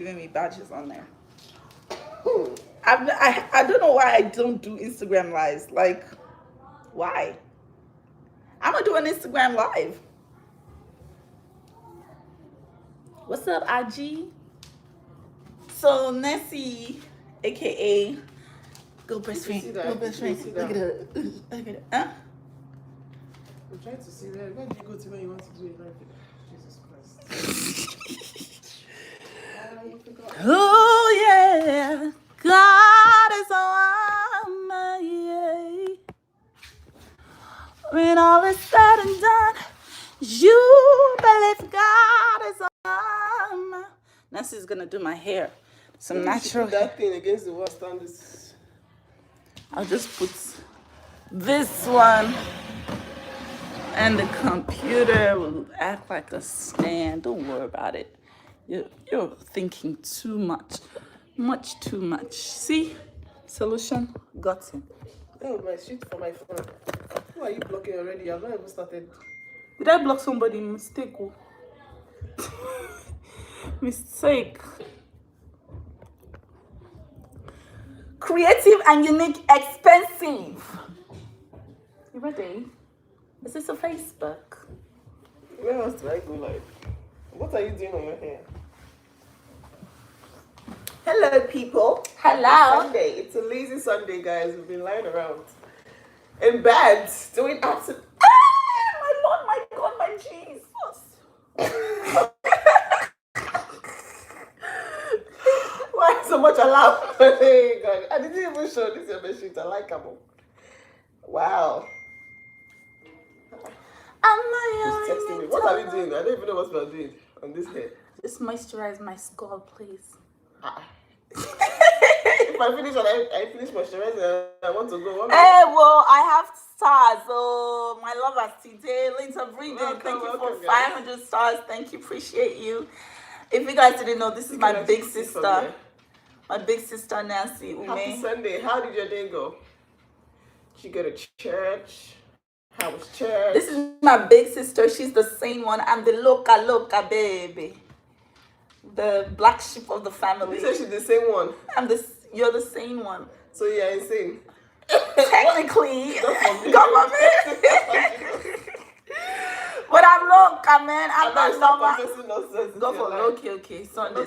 giving me badges on there. I don't know why I don't do Instagram lives. Like, why? I'm gonna do an Instagram live. What's up, IG? So Nessie, aka Go Best Friend. Go Best Friend. Look at it. Look at it. Huh? I'm trying to see where do you go to when you want to do it live? Jesus Christ. Oh yeah, God is on my yeah. When all is said and done, you believe God is on my. Nessie's gonna do my hair. Some natural. Put that thing against the wall. Stand this. I'll just put this one, and the computer will act like a stand. Don't worry about it. You're thinking too much too much. See, solution got it. Oh, my shit for my phone. Who are you blocking already? I've not even started. Did I block somebody? Mistake. Mistake. Creative and unique, expensive. You ready? Is this a Facebook? Where else do I go live? What are you doing on your hair? Hello, people. Hello. Sunday. It's a lazy Sunday, guys. We've been lying around in bed doing absolute. My Lord, my God, my Jesus. Why so much alarm? Hey, God. I didn't even show this your machine. I like them. Wow. Who's texting me? What are we doing? I don't even know what we're doing on this hair. Just moisturize my skull, please. If I finish and I finish moisturizing, I want to go. Hey, well, I have stars. Oh, my lovers today. Linda Breeden, Welcome, thank you for welcome, guys. 500 stars. Thank you, appreciate you. If you guys didn't know, this is my big sister. My big sister, Nancy Ume. Happy Sunday. How did your day go? Did you go to church? How was church? This is my big sister. She's the sane one. I'm the loca baby. The black sheep of the family. You said she's the same one. You're the sane one. So you're insane. Technically. Come on, man. But I'm loca, man. I'm not normal. Go for it. Okay. Sunday.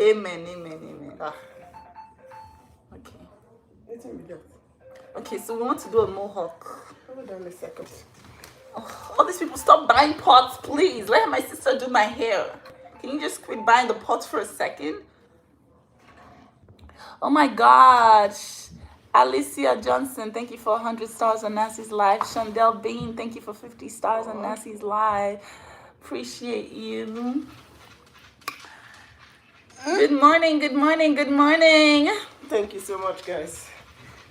Amen. Okay. Okay, so we want to do a mohawk. Hold on a second. Oh, all these people, stop buying pots, please. Let my sister do my hair. Can you just quit buying the pots for a second? Oh my gosh. Alicia Johnson, thank you for 100 stars on Nancy's live. Chandel Bean, thank you for 50 stars on Nancy's live. Appreciate you. Good morning. Thank you so much, guys.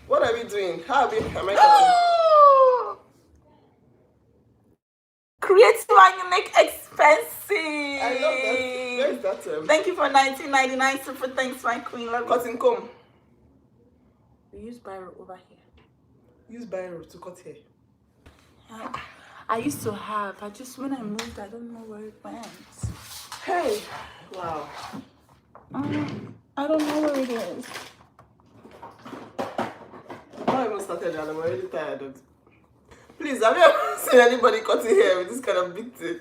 What are we doing? Am I cutting? Creative and unique, expensive. I love that. Where is that term? Thank you for 19.99 super thanks, my queen. Love you. Cutting comb. We use biro over here. Use biro to cut hair. I used to have. When I moved, I don't know where it went. Hey. Wow. I don't know where it is. I haven't started and I'm already tired of it. Please, have you ever seen anybody cutting hair with this kind of big thing?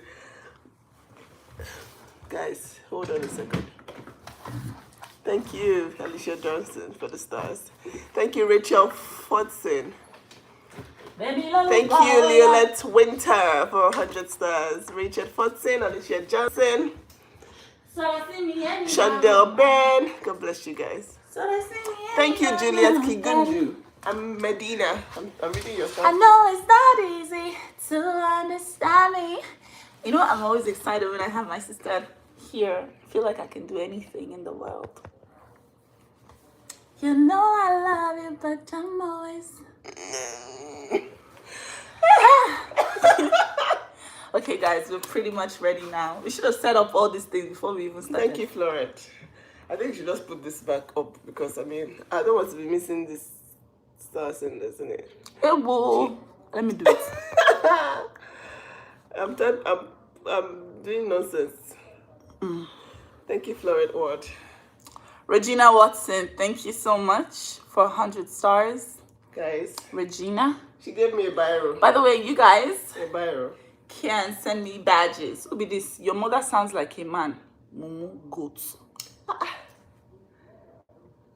Guys, hold on a second. Thank you, Alicia Johnson, for the stars. Thank you, Rachel Fodson. Thank you, Leolette Winter, for 100 stars. Rachel Fodson, Alicia Johnson. Chandel Ben. God bless you guys. Thank you, Juliet Kigunju. I'm Medina. I'm reading your stuff. I know it's not easy to understand me. You know, I'm always excited when I have my sister here. I feel like I can do anything in the world. You know I love you, but I'm always... Okay, guys, we're pretty much ready now. We should have set up all these things before we even started. Thank you, Florette. I think you should just put this back up because, I mean, I don't want to be missing this stars in this, isn't it? Hey, whoa. Let me do it. I'm doing nonsense. Thank you, Florid Ward. Regina Watson, thank you so much for 100 stars. Guys. Regina. She gave me a biro. By the way, you guys A biro. can send me badges. Who be this? Your mother sounds like a man. Mumu goat.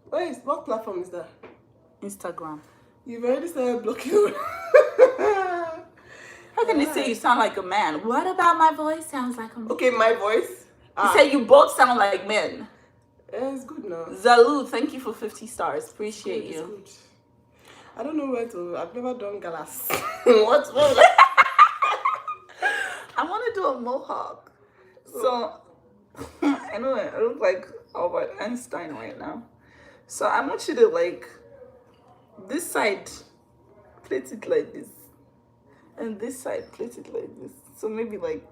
What platform is that? Instagram. You've already started blocking. How can they say you sound like a man? What about my voice sounds like a man? Okay, my voice. You say you both sound like men. Yeah, it's good now. Zalu, thank you for 50 stars. Appreciate you. It's good. I don't know where to. I've never done galas. What? I want to do a mohawk. So, I know I look like Albert Einstein right now. So, I want you to like, this side, plait it like this. And this side, plait it like this. So, maybe like,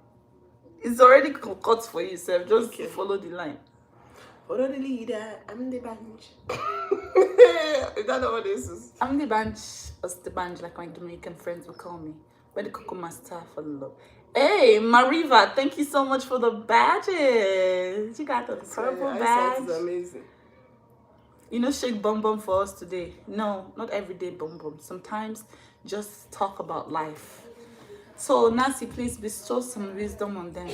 it's already cut for you, so just follow the line. Follow the leader. I'm the bench. Is that not what this is? I'm the bench, or the bench, like my Dominican friends would call me. Where the Coco Master for love. Hey, Mariva, thank you so much for the badges. You got the purple badge. This is amazing. You know, shake bum bum for us today. No, not every day bum bum. Sometimes just talk about life. So, Nancy, please bestow some wisdom on them.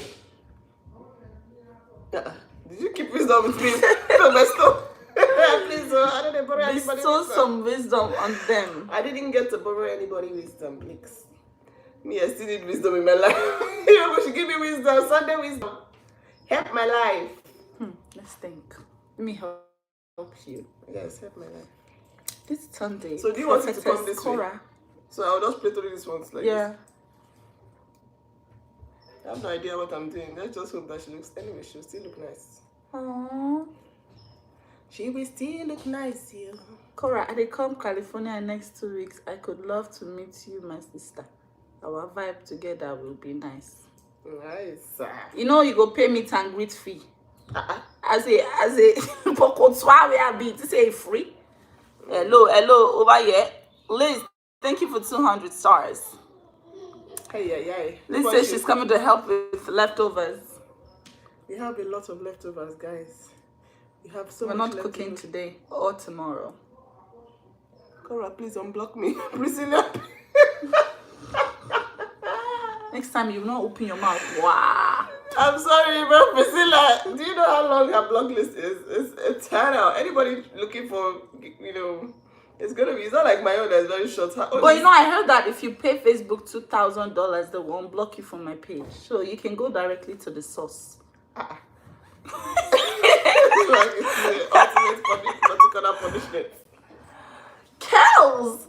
Did you keep wisdom with me? No, bestow. Please, I don't borrow anybody bestow some wisdom on them. I didn't get to borrow anybody wisdom, please. Me, I still need wisdom in my life. You should give me wisdom, Sunday wisdom. Help my life. Let's think. Let me help you. Yes, help my life. This Sunday. So do you want it to come this Korra. way? So I'll just play through these ones like this. I have no idea what I'm doing. Let's just hope that she looks. Anyway, she'll still look nice. Aww. She will still look nice, you. Korra, I come California next 2 weeks. I could love to meet you, my sister. Our vibe together will be nice. Nice. You know, you go pay meet and greet fee. As a pokotwa where I be to say free. Hello, over here. Liz, thank you for 200 stars. Hey. Liz says she's coming to help with leftovers. We have a lot of leftovers, guys. We have so We're much not leftovers. cooking today or tomorrow. Korra, please unblock me. Priscilla. Next time you will not open your mouth. Wow. I'm sorry, but Priscilla, do you know how long her block list is? It's eternal. Anybody looking for, it's not like my own that's very short. But you know, I heard that if you pay Facebook $2,000, they won't block you from my page. So you can go directly to the source. It's the ultimate particular punishment. Kels,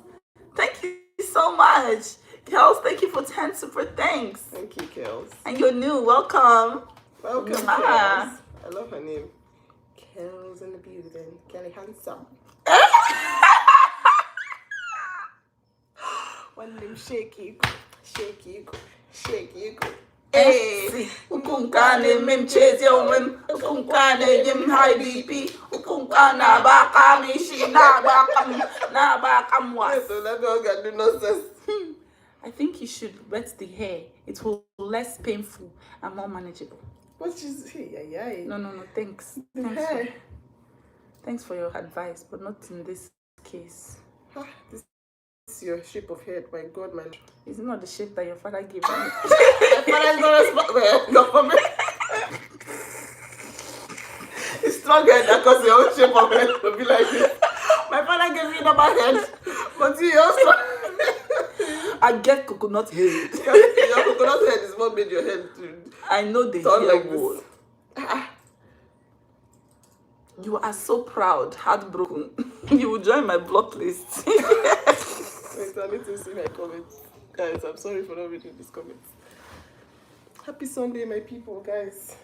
thank you so much. Kels, thank you for 10 super thanks. Thank you, Kels. And you're new. Welcome. Welcome, Kels. I love her name. Kels in the building. Kelly Handsome. One name, shaky. Hey, ukunkane memchezi omem, ukunkane yim high BP, ukunkana bakami shi na bakam was. So let me go do nonsense. I think you should wet the hair. It will be less painful and more manageable. What is hey? No, thanks. Thanks for your advice, but not in this case. This is your shape of head, my God, man. It's not the shape that your father gave me. My father is not responsible. Not for me. It's stronger because your own shape of head will be like this. My father gave me number head, but you also. I get coconut head. Your coconut head is what made your head to I know the turn hair like wall. You are so proud, heartbroken. You will join my block list. Wait, I need to see my comments. Guys, I'm sorry for not reading these comments. Happy Sunday, my people, guys.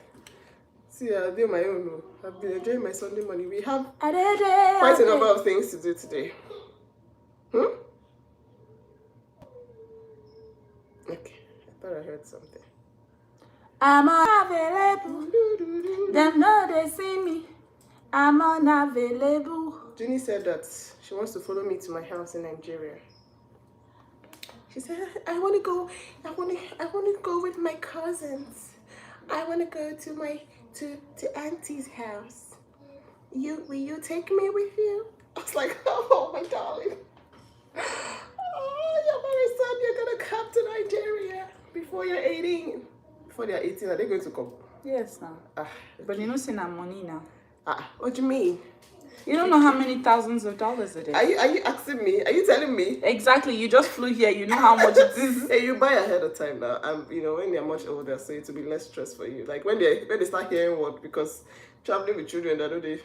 See, I'll do my own. I've been enjoying my Sunday morning. We have quite a number of things to do today. Okay, I thought I heard something. I'm unavailable. Them know they see me. I'm unavailable. Junie said that she wants to follow me to my house in Nigeria. She said, I want to go with my cousins. I want to go to my to Auntie's house. Will you take me with you? I was like, oh my darling. Oh, your married son, you're gonna come to Nigeria before you're 18. Before they're 18, are they going to come? Yes, now. But you know, see now money now. What do you mean? You don't know how many thousands of dollars it is. Are you asking me? Are you telling me? Exactly. You just flew here. You know how much it is. Hey, you buy ahead of time now. You know, when they're much older, so it will be less stress for you. Like when they start hearing what, because traveling with children, I know they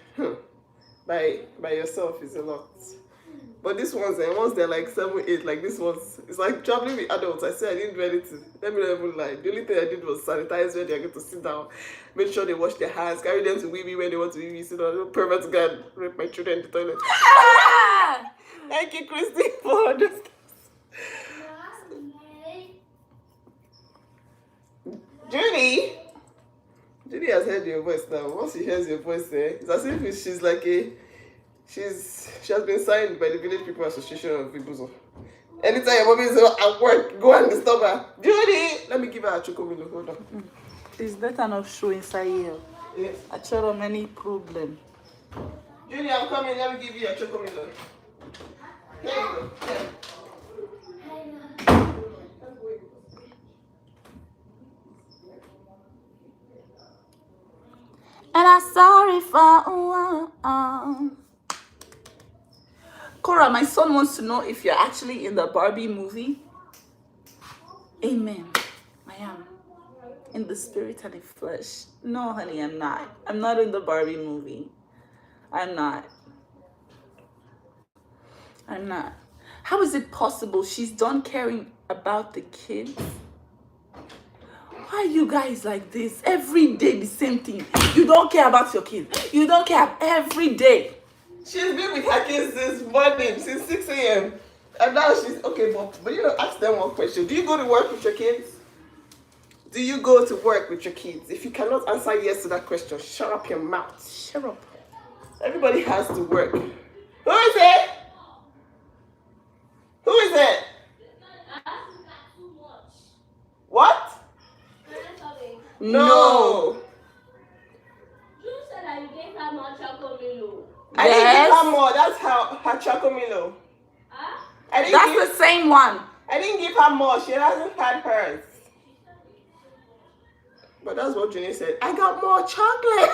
by yourself is a lot. But this one's once they're like 7, 8, like this one's, it's like traveling with adults. I said I didn't do anything. Let me not even lie. The only thing I did was sanitize when they're going to sit down, make sure they wash their hands, carry them to wee when they want to wee. So don't pervert to go and rape my children in the toilet. Thank you, Christy, for understanding. Judy has heard your voice now. Once she hears your voice, it's as if she's like she has been signed by the Village People Association of Ibuzo. Anytime your mommy is at work, go and disturb her. Judy, let me give her a chocomilo. Hold on. Is that enough show inside here? Yes. I showed them any problem. Judy, I'm coming. Let me give you a chocomilo. Here you go. Yeah. And I'm sorry for Korra, my son wants to know if you're actually in the Barbie movie. Amen. I am. In the spirit and the flesh. No, honey, I'm not. I'm not in the Barbie movie. I'm not. How is it possible she's done caring about the kids? Why are you guys like this? Every day the same thing. You don't care about your kids. You don't care every day. She's been with her kids since morning, since 6 a.m. And now she's okay, but you know, ask them one question. Do you go to work with your kids? Do you go to work with your kids? If you cannot answer yes to that question, shut up your mouth. Shut up. Everybody has to work. Who is it? Who is it? What? No. You said that you gave her more chocomilo. I didn't give her more. That's her chocomilo. Huh? That's the same one. I didn't give her more. She hasn't had hers. But that's what Jenny said. I got more chocolate.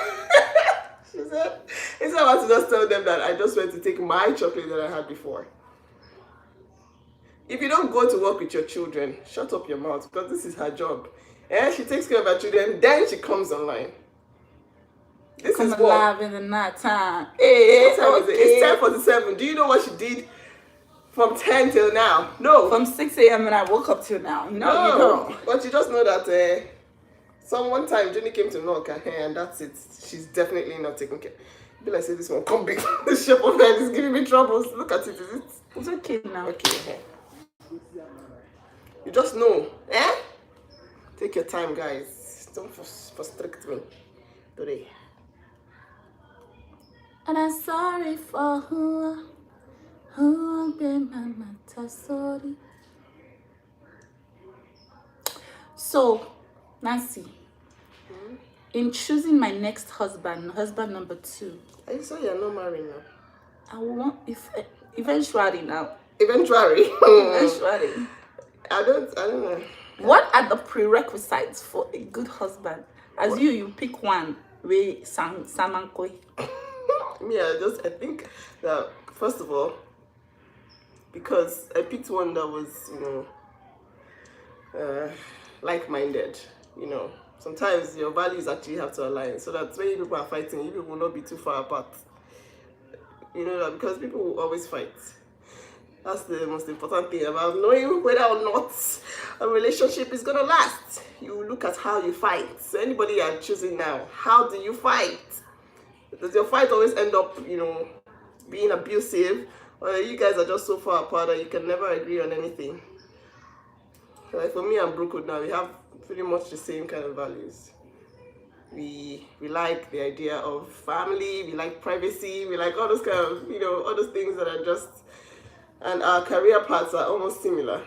She said, instead I want to just tell them that I just went to take my chocolate that I had before. If you don't go to work with your children, shut up your mouth, because this is her job. And she takes care of her children, then she comes online. This Come is alive in the night time. Hey, what time is it? It's 10:47. Do you know what she did from 10 till now? No. From 6 a.m. when I woke up till now. No, you don't. But you just know that one time Jenny came to knock her hair, and that's it. She's definitely not taking care. Be like, say this one, come big. The shape of head is giving me troubles. Look at it, is it? It's okay now. Okay. You just know. Take your time, guys. Don't frustrate me today. And I'm sorry for who I've been, I'm not sorry. So, Nancy, in choosing my next husband number 2. Are you sure you're not married now? I want eventually now. Eventually. I don't know. What are the prerequisites for a good husband? As you pick one. We Samankoi. I think that first of all, because I picked one that was, like-minded. Sometimes your values actually have to align, so that when people are fighting, you people will not be too far apart. You know that, because people will always fight. That's the most important thing about knowing whether or not a relationship is gonna last. You look at how you fight. So anybody you're choosing now, how do you fight? Does your fight always end up, being abusive, or you guys are just so far apart that you can never agree on anything? Like for me and Brookwood now, we have pretty much the same kind of values. We like the idea of family, we like privacy, we like all those kind of, all those things that are just, and our career paths are almost similar.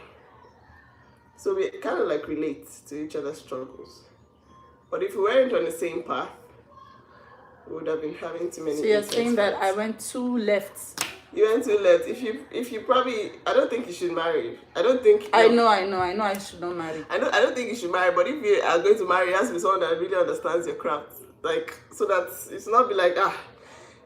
So we kind of like relate to each other's struggles. But if we weren't on the same path, we would have been having too many. So you're intense saying that I fights. went too left. You went too late. If you probably, I don't think you should marry. I don't think. I know I should not marry. I don't think you should marry. But if you are going to marry, it has to be someone that really understands your craft. Like, so that it's not be like,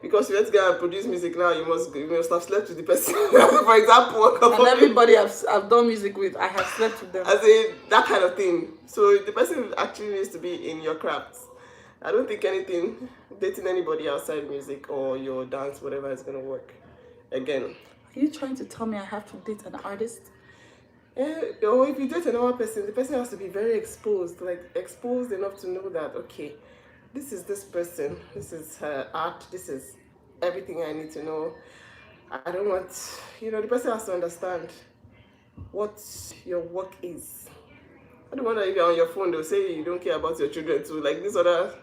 because you went to go and produce music now, you must have slept with the person. For example, And everybody I've done music with, I have slept with them. as in that kind of thing. So the person actually needs to be in your craft. I don't think dating anybody outside music or your dance, whatever, is gonna work. Again. Are you trying to tell me I have to date an artist? Or if you date another person, the person has to be very exposed, like exposed enough to know that, okay, this is this person, this is her art, this is everything I need to know. I don't want, the person has to understand what your work is. I don't wonder if you're on your phone, they'll say you don't care about your children too, like this other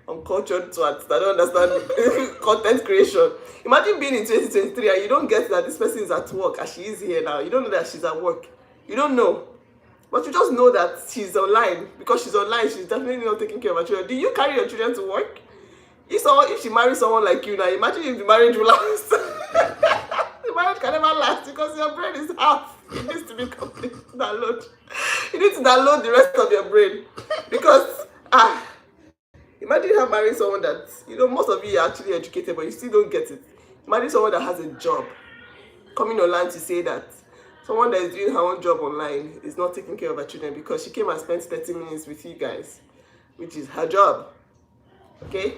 uncultured twats that don't understand content creation. Imagine being in 2023 and you don't get that this person is at work as she is here now. You don't know that she's at work. You don't know. But you just know that she's online. Because she's online, she's definitely not taking care of her children. Do you carry your children to work? If she marries someone like you now, imagine if the marriage will last. The marriage can never last because your brain is half. It needs to be complete. Download. You need to download the rest of your brain. Because, imagine her marrying someone that, most of you are actually educated, but you still don't get it. Imagine someone that has a job, coming online to say that someone that is doing her own job online is not taking care of her children because she came and spent 30 minutes with you guys, which is her job. Okay?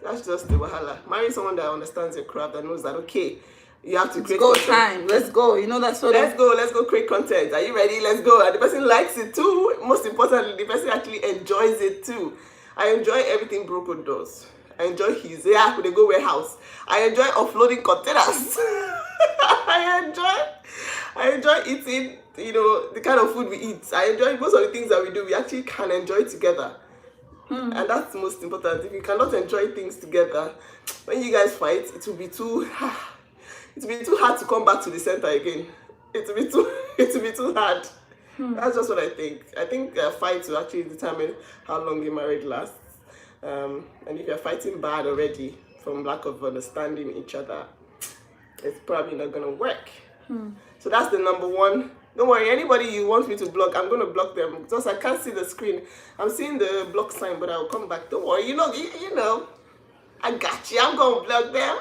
That's just the wahala. Marry someone that understands your craft, that knows that, okay, you have to create content. Time. Let's go. That's what. Let's go create content. Are you ready? Let's go. And the person likes it too. Most importantly, the person actually enjoys it too. I enjoy everything Brooklyn does. I enjoy his when they go warehouse. I enjoy offloading containers. I enjoy eating, the kind of food we eat. I enjoy most of the things that we do. We actually can enjoy together. And that's the most important. If you cannot enjoy things together, when you guys fight, it will be too hard to come back to the center again. It will be too hard. That's just what I think. I think fights will actually determine how long your marriage lasts. And if you're fighting bad already from lack of understanding each other, it's probably not going to work. So that's the number one. Don't worry, anybody you want me to block, I'm going to block them because I can't see the screen. I'm seeing the block sign, but I'll come back. Don't worry, you know, I got you. I'm going to block them.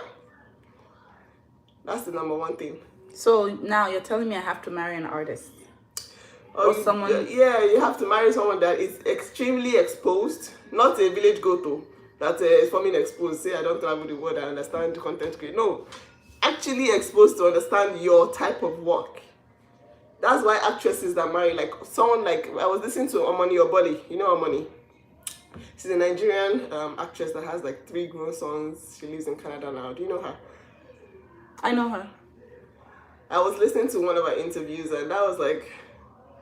That's the number one thing. So now you're telling me I have to marry an artist? Or someone? Yeah, you have to marry someone that is extremely exposed, not a village go-to that is forming exposed. Say, I don't travel the world, I understand content creation. No, actually exposed to understand your type of work. That's why actresses that marry, like someone like, I was listening to Omoni Oboli. You know Omoni? She's a Nigerian actress that has like 3 grown sons. She lives in Canada now. Do you know her? I know her. I was listening to one of her interviews and that was like,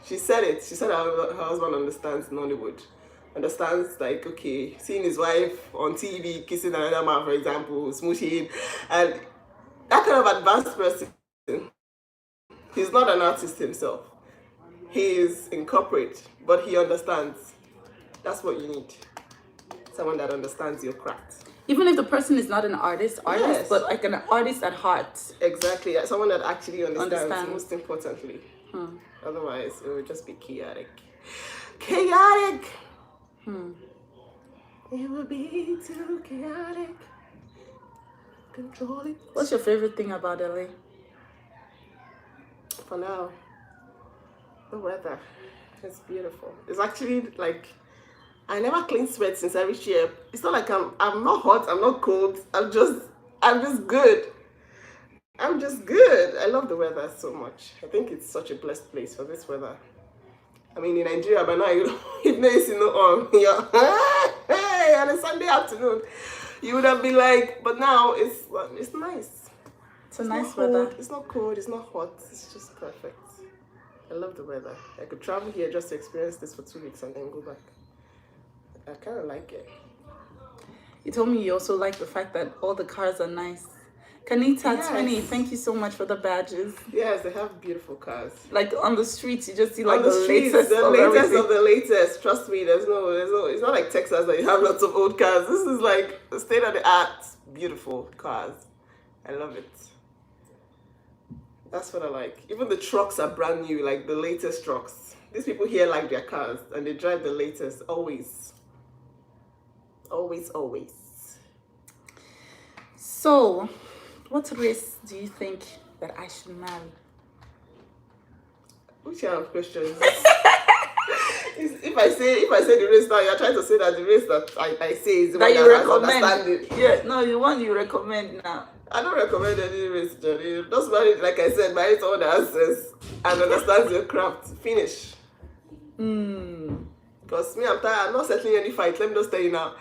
she said it. She said her husband understands Nollywood. Understands, like, okay, seeing his wife on TV kissing another man, for example, smooching, and that kind of advanced person. He's not an artist himself. He is in corporate, but he understands. That's what you need. Someone that understands your craft. Even if the person is not an artist, Yes. but like an artist at heart. Exactly. Someone that actually understands. Most importantly. Otherwise, it would just be chaotic. Chaotic! It would be too chaotic. Control it. What's your favorite thing about LA? For now, the weather. It's beautiful. It's actually like, I never clean sweat since I reached here. It's not like I'm not hot, I'm not cold. I'm just good. I'm just good. I love the weather so much. I think it's such a blessed place for this weather. I mean, in Nigeria, by now, if no AC, no on, hey, on a Sunday afternoon, you would have been like, but now it's nice. It's a nice weather. It's not cold, it's not hot, it's just perfect. I love the weather. I could travel here just to experience this for 2 weeks and then go back. I kind of like it. You told me you also like the fact that all the cars are nice. Kanita 20, Yes. thank you so much for the badges. Yes, they have beautiful cars. Like on the streets, you just see like On the streets, the latest everything. of the latest. Trust me, there's no. It's not like Texas that you have lots of old cars. This is like state of the art, beautiful cars. I love it. That's what I like. Even the trucks are brand new, like the latest trucks. These people here like their cars and they drive the latest always. Always, always. So, what race do you think that I should marry? Which kind of questions? If I say the race now, you're trying to say that the race that I say is the That one you that has recommend? understanding. Yeah, no, the one you recommend now. I don't recommend any race, Johnny. Just marry, like I said, marry someone that has sense and understands your craft. Finish. Because me, I'm tired. I'm not settling any fight. Let me just tell you now.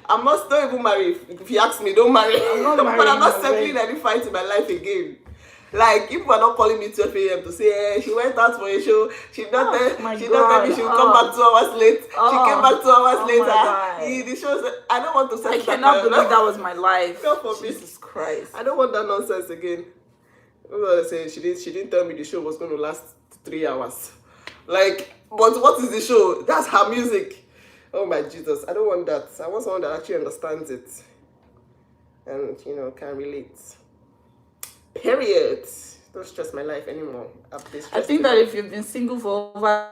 Don't even marry. If you ask me, don't marry. not But I'm not marrying, settling any fight in my life again. Like, people are not calling me 12 a.m. to say, she went out for a show. She did not tell me she will come back 2 hours late. She came back 2 hours later. The show, I don't want to settle I cannot believe that was my life. God forbid. Jesus Christ. I don't want that nonsense again. What I say, she didn't tell me the show was going to last 3 hours. Like, but what is the show? That's her music. Oh my Jesus, I don't want that. I want someone that actually understands it and, can relate. Period. Don't stress my life anymore. I think that if you've been single for over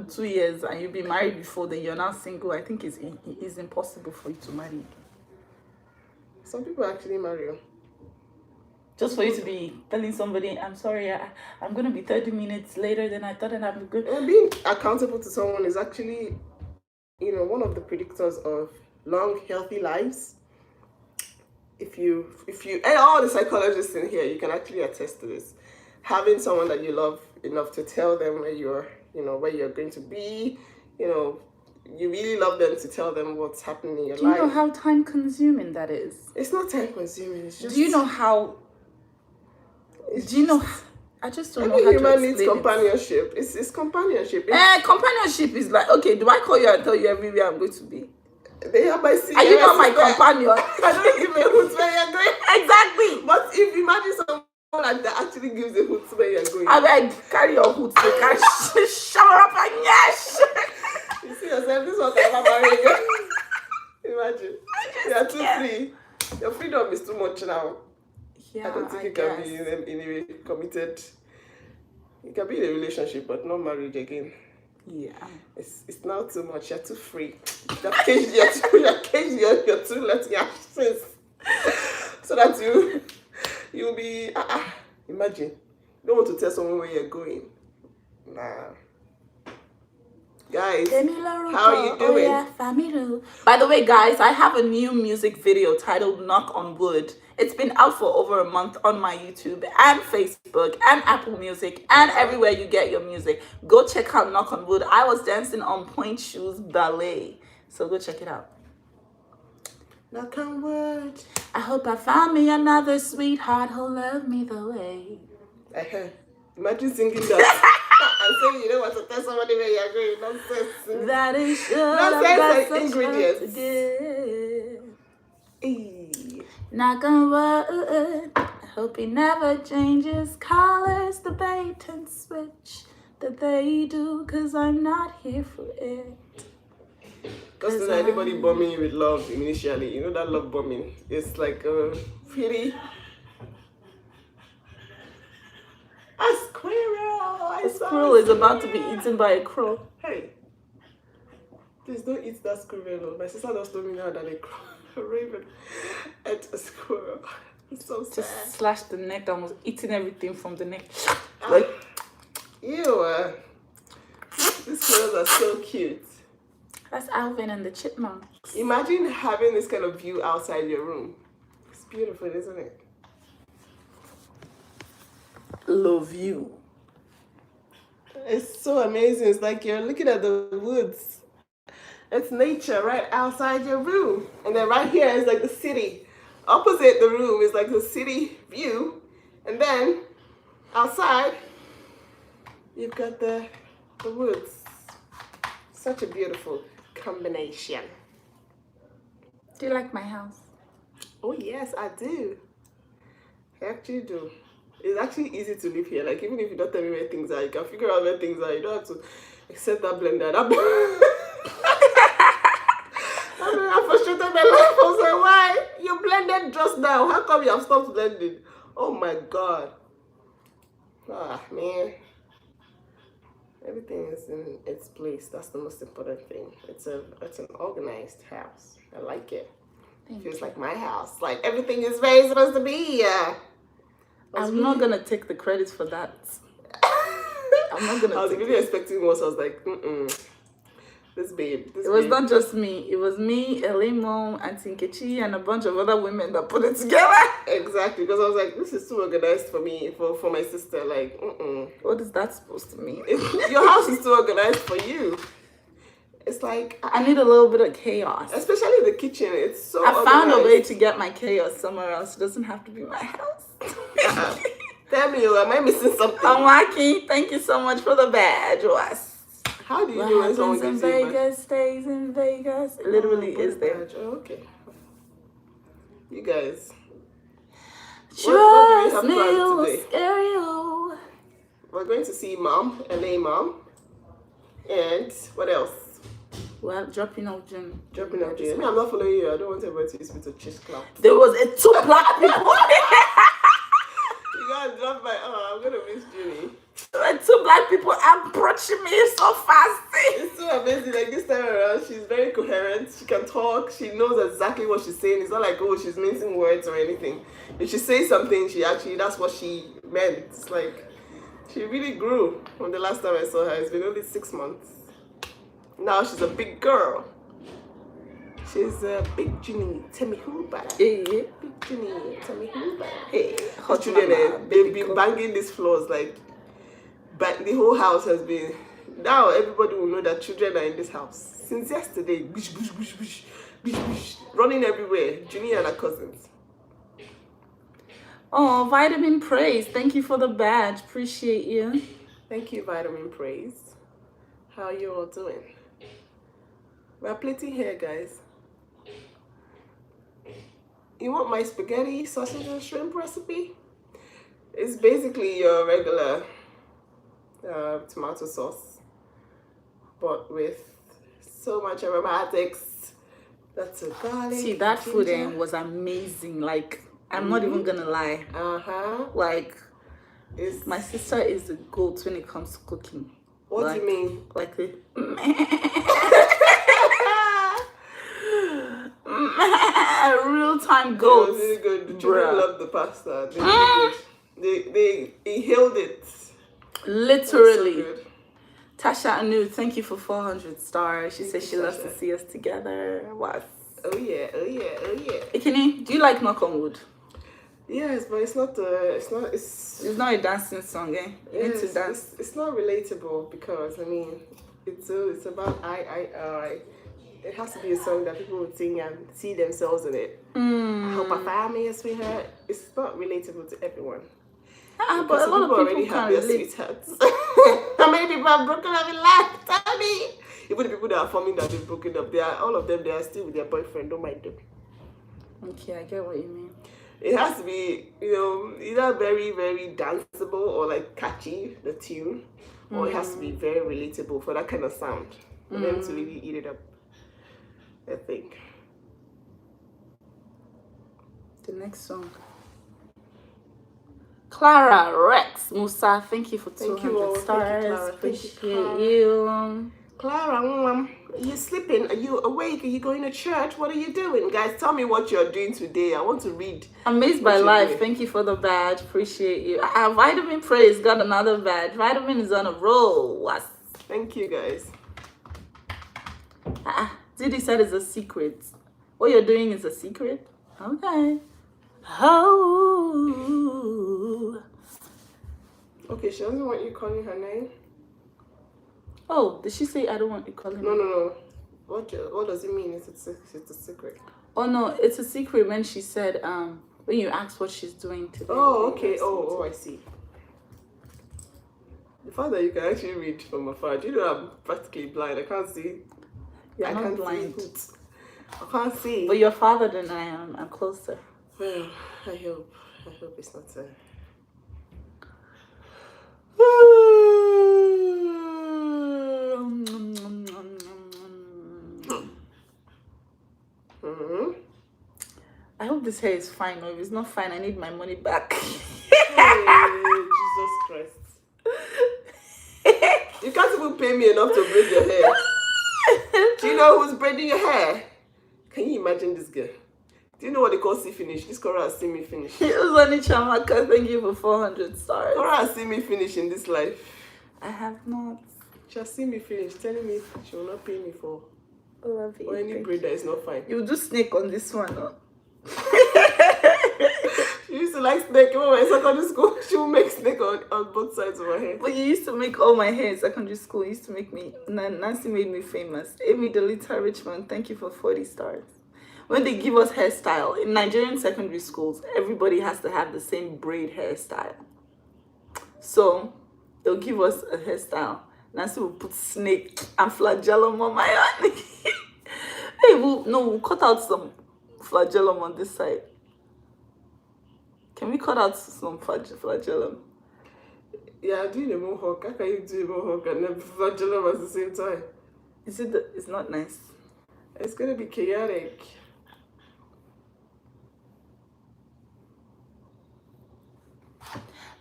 2 years and you've been married before, then you're now single. I think it's impossible for you to marry. Some people actually marry. Just for you to be telling somebody, I'm sorry, I'm going to be 30 minutes later than I thought, and I'm good. Well, being accountable to someone is actually, one of the predictors of long, healthy lives. If you, and all the psychologists in here, you can actually attest to this. Having someone that you love enough to tell them where you're going to be, you really love them to tell them what's happening in your life. Do you know how time consuming that is? It's not time consuming. It's just. Do you know how? I just don't know how to human explain needs it. companionship. It's companionship. Companionship is like, okay, do I call you and tell you everywhere I'm going to be? They are my CRS. Are you not my companion? I don't give a hoot where you're going. Exactly. But if you imagine someone like that actually gives a hoot where you're going. I beg, carry your hood so you can shower up and yes. You see yourself, this one can never marry again. Imagine. You are too free. Your freedom is too much now. Yeah, I don't think you can be in a committed. You can be in a relationship, but not married again. Yeah. It's now too much. You're too free. You're too letting your actions. So that you'll be imagine. You don't want to tell someone where you're going. Nah. Guys, how are you doing? By the way, guys, I have a new music video titled Knock on Wood. It's been out for over a month on my YouTube and Facebook and Apple Music and everywhere you get your music. Go check out Knock on Wood. I was dancing on Point Shoes Ballet. So go check it out. Knock on wood. I hope I found me another sweetheart who'll love me the way. Imagine singing that. And saying you don't want to tell somebody where you're going. Nonsense. That is sure. Nonsense and ingredients. Knock on wood. I hope he never changes colors, the bait and switch that they do, cause I'm not here for it. Because there's anybody bombing you with love initially, that love bombing. It's like pretty. A squirrel! A squirrel is about to be eaten by a crow. Hey, please don't eat that squirrel. My sister just told me now that a raven ate a squirrel. It's so sad. Just slashed the neck and was eating everything from the neck. Like, ew. These squirrels are so cute. That's Alvin and the chipmunks. Imagine having this kind of view outside your room. It's beautiful, isn't it? Love you. It's so amazing. It's like you're looking at the woods. It's nature right outside your room. And then right here is like the city. Opposite the room is like the city view. And then outside, you've got the woods. Such a beautiful combination. Do you like my house? Oh yes, I do. I actually do. It's actually easy to live here. Like, even if you don't tell me where things are, you can figure out where things are. You don't have to accept that blender. I frustrated my life. I was like, why? You blended just now. How come you have stopped blending? Oh my God. Ah, man. Everything is in its place. That's the most important thing. It's an organized house. I like it. Feels like my house. Like everything is where it's supposed to be. I'm not gonna take the credit for that. I'm not gonna. I was really expecting more. So I was like, this babe. It was not just me. It was me, Elimo, Auntie Nkechi, and a bunch of other women that put it together. Exactly, because I was like, this is too organized for me, for my sister. Like, What is that supposed to mean? Your house is too organized for you. It's like I need a little bit of chaos. Especially the kitchen. It's so I organized. found a way to get my chaos somewhere else. It doesn't have to be my house. Tell me, am I missing something? Amaki, thank you so much for the badge. How do you What do when someone happens gives in you a badge? Vegas stays in Vegas. It literally is there. Badge. Oh, okay. You guys. Trust what do me, we have it planned will today? scare you. We're going to see Mom, LA Mom. And what else? Well, dropping out June. Dropping up Jane. I'm not following you. I don't want everybody to use me to chase clout. There was two black people. You gotta drop my. Oh, I'm gonna miss Junie. Two black people approaching me so fast. It's so amazing. Like this time around, she's very coherent. She can talk. She knows exactly what she's saying. It's not like, oh, she's mincing words or anything. If she says something, that's what she meant. It's like she really grew from the last time I saw her. It's been only 6 months. Now she's a big girl. She's a big Junie. Tell me who better. Hey, Big Junie. Tell me who better. hey, Hot children, they've been banging these floors like, but the whole house has been. Now everybody will know that children are in this house since yesterday. Bish, bish, bish, bish, bish, bish, running everywhere. Junie and her cousins. Oh, Vitamin Praise. Thank you for the badge. Appreciate you. Thank you, Vitamin Praise. How are you all doing? We're plating here, guys. You want my spaghetti, sausage, and shrimp recipe? It's basically your regular tomato sauce, but with so much aromatics. That's a garlic. See, that food ginger. was amazing. Like, I'm not even gonna lie. Like, my sister is the goat when it comes to cooking. What do you mean? Like the real-time It goat. was really good. The children loved the pasta. They really did. They inhaled it. Literally. So good. Tasha Anu, thank you for 400 stars. She says you, she loves Tasha. to see us together. What? Oh yeah, oh yeah, oh yeah. Hey, Kenny, do you like Knock on Wood? Yes, but it's not. It's not a dancing song, eh? You need to dance. It's not relatable because I mean, it's about I. It has to be a song that people would sing and see themselves in it. I hope I find me a sweetheart. It's not relatable to everyone. But a lot of people already have their relate. sweethearts. How many people have broken up in life? Tell me. Even the people that are forming that they've broken up, all of them, they are still with their boyfriend. Don't mind them. Okay, I get what you mean. It has to be, either very, very danceable or like catchy, the tune, or it has to be very relatable for that kind of sound for them to really eat it up, I think. The next song. Clara Rex Musa, thank you for 200 stars. Thank you, Clara. Appreciate you. Clara, are you sleeping? Are you awake? Are you going to church? What are you doing? Guys, tell me what you're doing today. I want to read. Amazed by life. Thank you for the badge. Appreciate you. Vitamin Praise got another badge. Vitamin is on a roll. What? Thank you, guys. Didi said it's a secret. What you're doing is a secret? Okay. Oh. Okay, she doesn't want you calling her name. Oh, did she say I don't want you calling her? No. What does it mean? It's a secret. Oh no, it's a secret when she said when you asked what she's doing today. Oh, okay. Oh, I see. The fact that you can actually read from afar. Do you know I'm practically blind? I can't see. You're not blind. I can't see. But you're farther than I am. I'm closer. Well, I hope it's not I hope this hair is fine, or if it's not fine, I need my money back. Hey, Jesus Christ. You can't even pay me enough to braid your hair. Do you know who's braiding your hair? Can you imagine this girl? Do you know what they call see finish? This Korra has seen me finish. It was only Chamaka. Thank you for 400 stars. Korra has seen me finish in this life. I have not. She has seen me finish, telling me she will not pay me for Love you. or any braid that is not fine. You do snake on this one, huh? She used to like snake. Even when I was in secondary school, she would make snake on both sides of her hair. But you used to make all my hair in secondary school. You used to make me. Nancy made me famous. Amy Delita Richmond, thank you for 40 stars. When they give us hairstyle in Nigerian secondary schools, everybody has to have the same braid hairstyle. So they'll give us a hairstyle. Nancy will put snake and flagellum on my hand. Hey, we'll cut out some flagellum on this side. Can we cut out some flagellum? Yeah, doing a mohawk. How can you do a mohawk and then flagellum at the same time? It's not nice. It's gonna be chaotic.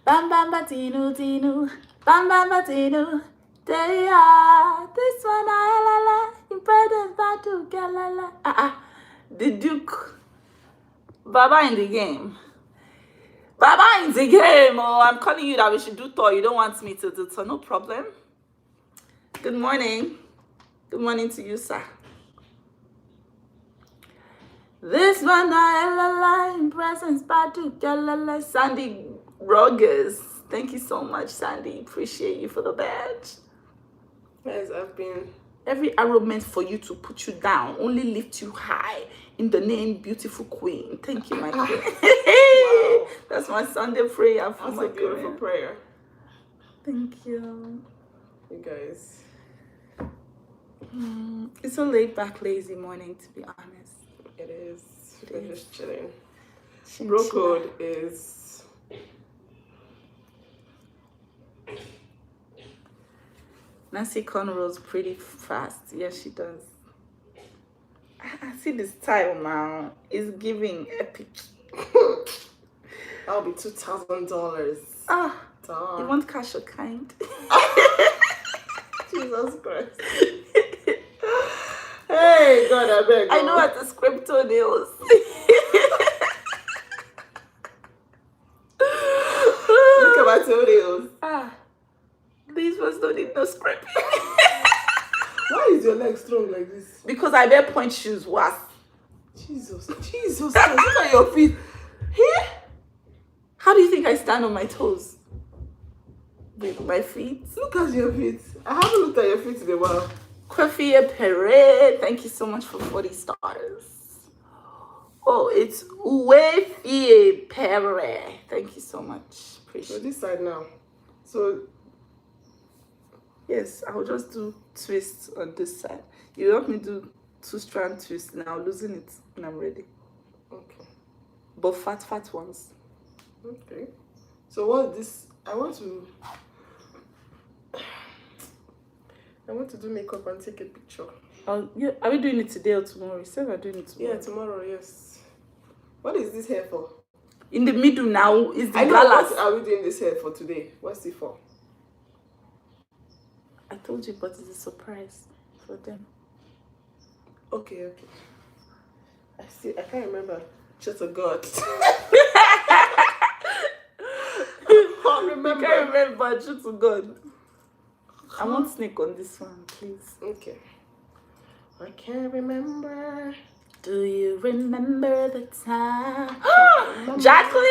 Bam bam ba tinu tinu, bam bam ba tinu. They are this one la la. In presence battle galala. The Duke. Baba in the game. Baba in the game. Oh, I'm calling you that we should do Thor. You don't want me to do Thor. No problem. Good morning. Good morning to you, sir. This one la in presence battle galala. Sandy Rogers. Thank you so much, Sandy. Appreciate you for the badge. Guys, I've been... Every arrow meant for you to put you down, only lift you high. In the name, beautiful queen. Thank you, my queen. Wow. That's my Sunday prayer for That's my a beautiful queen. prayer. Thank you. You guys. It's a laid back, lazy morning, to be honest. It is. We're just chilling. Chinchilla. Bro code is... Nancy cornrows pretty fast. Yes, she does. I see the style now. It's giving epic. That'll be $2,000. You want cash or kind? Jesus Christ. Hey, God, I beg. I know what the script nails. Look at my toenails. These ones don't need no script. Why is your leg strong like this? Because I wear point shoes. Was. Jesus Christ. Look at your feet. Here? How do you think I stand on my toes? With my feet? Look at your feet. I haven't looked at your feet in a while. Kwefie Pere, thank you so much for 40 stars. Oh, it's Uwefie Pere. Thank you so much. Appreciate So it. this side now. So Yes, I'll just do twists on this side. You help me do 2-strand twist now, losing it when I'm ready. okay. But fat ones. Okay. So what this I want to do makeup and take a picture. Are we doing it today or tomorrow? You said we're doing it tomorrow. Yeah, tomorrow, yes. What is this hair for? In the middle now is the I know, galas. what are we doing this hair for today? What's it for? I told you, but it's a surprise for them. Okay. I can't remember. Just a God. I remember. I can't remember. True to God. I want snake on this one, please. Okay. I can't remember. Do you remember the time? Remember. Jacqueline!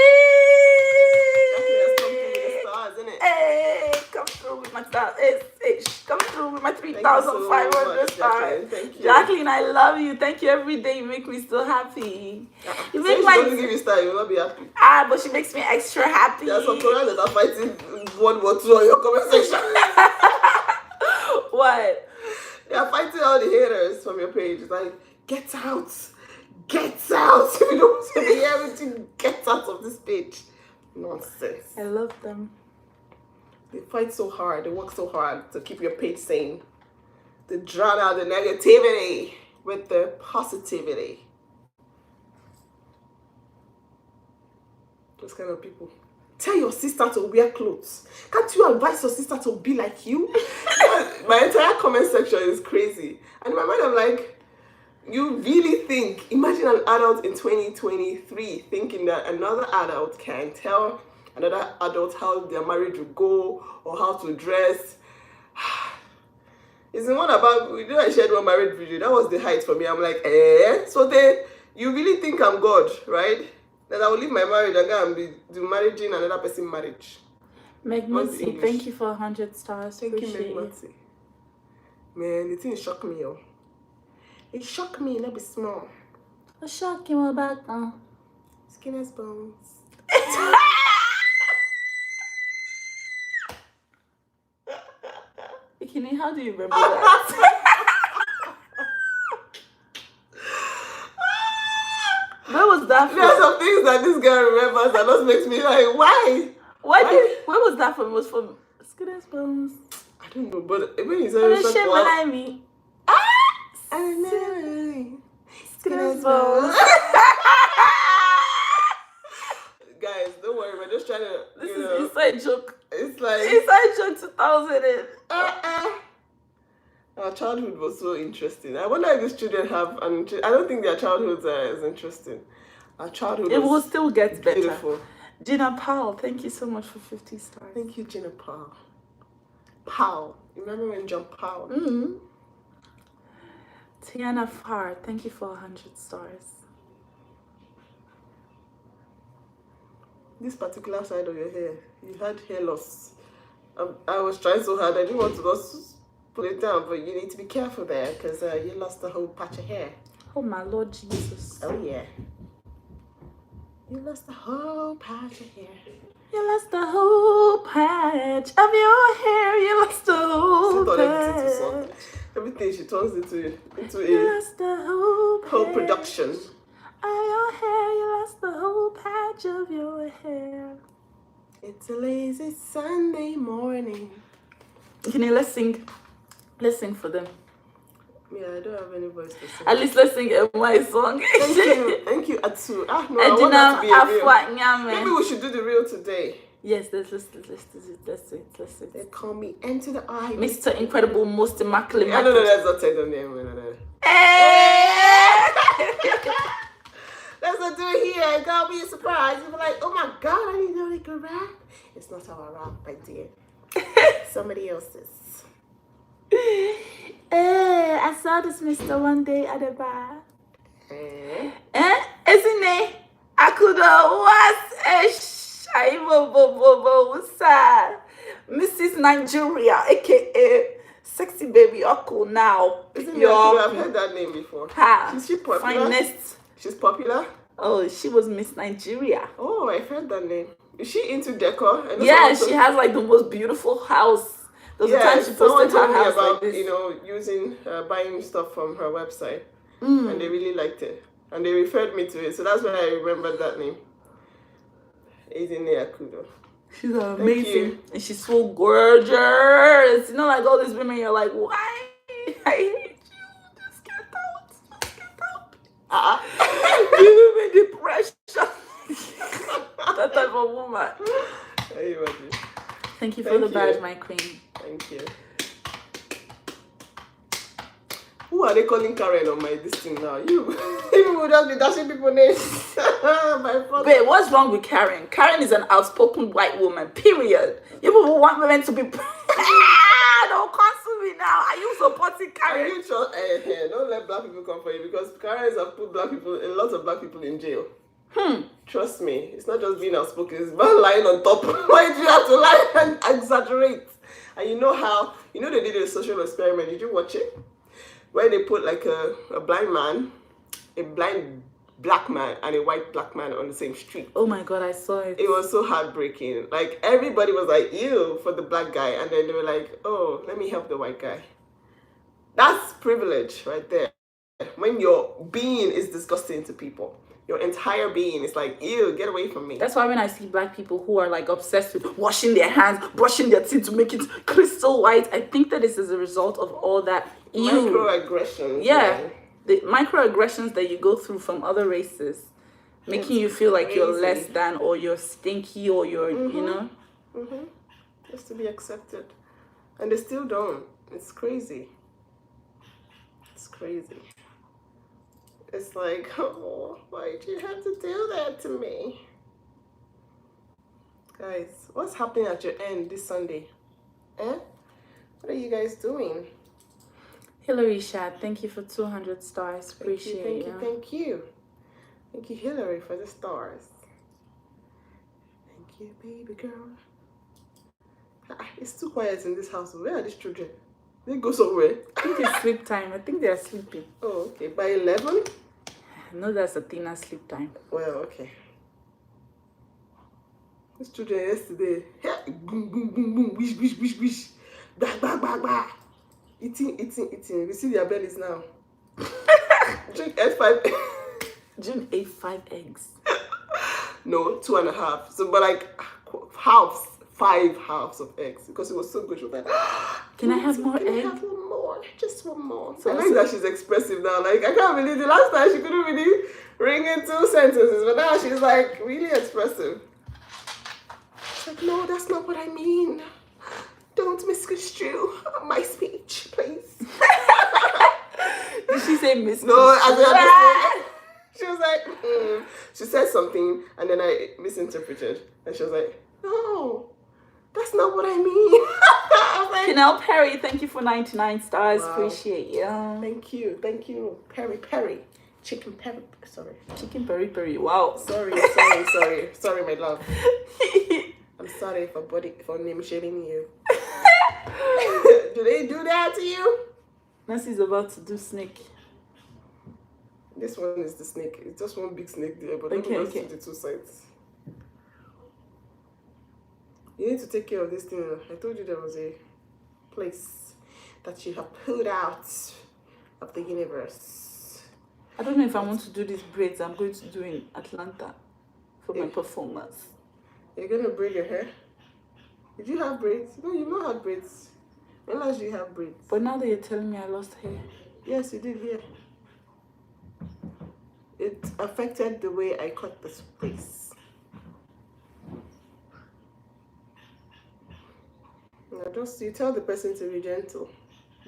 Hey, Come through with my stars. Hey, come through with my Thank you 3,500 so stars. much, Thank you. Jacqueline, I love you. Thank you every day. You make me so happy. You So make if my... she doesn't give you star, you will not be happy. But she makes me extra happy. There are some Koreans that are fighting World War II on your comment section. What? They are fighting all the haters from your page. It's like, get out. Get out! If you don't want to be everything, get out of this page. Nonsense. I love them. They fight so hard, they work so hard to keep your page sane. To drown out the negativity with the positivity. Those kind of people. Tell your sister to wear clothes. Can't you advise your sister to be like you? My entire comment section is crazy. And in my mind, I'm like, you really think, imagine an adult in 2023 thinking that another adult can tell another adult how their marriage will go or how to dress. It's the one about, I shared one marriage video. That was the height for me. I'm like, So you really think I'm God, right? That I will leave my marriage and go and do marriage in another person's marriage. Meg Muncy, thank you for 100 stars. Thank you, Meg Muncy. Man, the thing shocked me, yo. It shocked me, not be small. What shocked you about now? Skin as bones. Bikini, how do you remember that? Where was that from? There are some things that this girl remembers that just makes me like, why? Where was that from? It was from Skin as Bones. I don't know, but when you say it's like, what I mean. I know. Skin as Bones. Guys, don't worry, we're just trying to. This is inside joke. It's like inside joke 2000. Our childhood was so interesting. I wonder if these children have I don't think their childhoods are as interesting. Our childhood will still get beautiful. Better. Gina Powell, thank you so much for 50 stars. Thank you, Gina Powell. Powell. You remember when John Powell? Mm-hmm. Tiana Farr, thank you for 100 stars. This particular side of your hair, you had hair loss. I was trying so hard. I didn't want to just put it down, but you need to be careful there because you lost the whole patch of hair. Oh my Lord Jesus. Oh yeah. You lost the whole patch of hair. You lost the whole patch of your hair. You lost the whole patch. Everything she turns into you lost the whole production. Of your hair. You lost the whole patch of your hair. It's a lazy Sunday morning. Can you let's sing for them. Yeah, I don't have any voice to sing. At least let's sing my song. Thank you, Atu. I want that to be a real. Maybe we should do the real today. Yes, let's do it. They call me Enter the Eye. Mr. Incredible, Most Immaculate. No, let's not take the name. No. Let's not do it here. It's gonna be a surprise. You'll be like, oh my God, I didn't know they could rap. It's not our rap, my dear. Somebody else's. I saw this Mr. one day at the bar. Isn't it? I could was a Mrs. Nigeria, aka Sexy Baby Uncle now. Isn't it? I've heard that name before. Is she popular? Finest. She's popular? Oh, she was Miss Nigeria. Oh, I've heard that name. Is she into decor? Yeah, she has like the most beautiful house. There's a time she posted her house about, like this. using, buying stuff from her website. And they really liked it. And they referred me to it. So that's when I remembered that name. Idine Akudo. She's amazing. And she's so gorgeous. You know, like all these women, you're like, why? I hate you. Just get out. Give me depression. That type of woman. Thank you for the badge, my queen. Thank you. Who are they calling Karen on my this thing now? You. People will just be dashing people's names. Wait, what's wrong with Karen? Karen is an outspoken white woman, period. You people want women to be... Don't cancel me now. Are you supporting Karen? Are you sure? Don't let black people come for you because Karens have put a lot of black people in jail. Trust me, it's not just being outspoken, it's about lying on top. Why do you have to lie and exaggerate? And you know they did a social experiment, did you watch it? Where they put like a blind man, a blind black man and a white black man on the same street. Oh my God, I saw it. It was so heartbreaking. Like everybody was like, ew, for the black guy. And then they were like, oh, let me help the white guy. That's privilege right there. when your being is disgusting to people. Your entire being is like, ew, get away from me. That's why when I see black people who are like obsessed with washing their hands, brushing their teeth to make it crystal white, I think that this is a result of all that microaggressions. Yeah, the microaggressions that you go through from other races, making you feel like you're less than, or you're stinky, or you're, you know. Just to be accepted, and they still don't. It's crazy. It's crazy. It's like, oh, why'd you have to do that to me? Guys, what's happening at your end this Sunday? What are you guys doing? Hillary Shad, thank you for 200 stars. Appreciate it. Thank you. Thank you, Hillary, for the stars. Thank you, baby girl. It's too quiet in this house. Where are these children? They go somewhere. I think it's sleep time. I think they're sleeping. Oh, okay. By 11? No, that's Athena's sleep time. Well, okay. These children yesterday, boom, boom, boom, boom, wish, wish, wish, wish, bah, bah, bah, bah. Eating. We see their bellies now. Drink F5. June ate 5 eggs. No, 2.5. So, but like halves, 5 halves of eggs, because it was so good. She was like, can I have more eggs? Can I have one more? Just one more. So I like that she's expressive now. Like, I can't believe the last time she couldn't really ring in 2 sentences, but now she's like really expressive. She's like, no, that's not what I mean. Don't misconstrue my speech, please. Did she say misconstrue? No, I she was like, She said something, and then I misinterpreted. And she was like, no, that's not what I mean. I was like, Canal Perry, thank you for 99 stars. Wow. Appreciate you. Thank you. Perry. Chicken Perry. Sorry. Chicken Perry. Wow. Sorry, my love. I'm sorry for name shaming you. Do they do that to you? Nancy's about to do snake. This one is the snake. It's just one big snake there, but let me just see the 2 sides. You need to take care of this thing. I told you there was a place that you have pulled out of the universe. I don't know if I want to do these braids. I'm going to do in Atlanta for my performance. You're going to braid your hair? Did you have braids? No, you've not had braids. When last did you have braids? But now that you're telling me I lost hair. Yes, you did, yeah. It affected the way I cut this place. Now you tell the person to be gentle.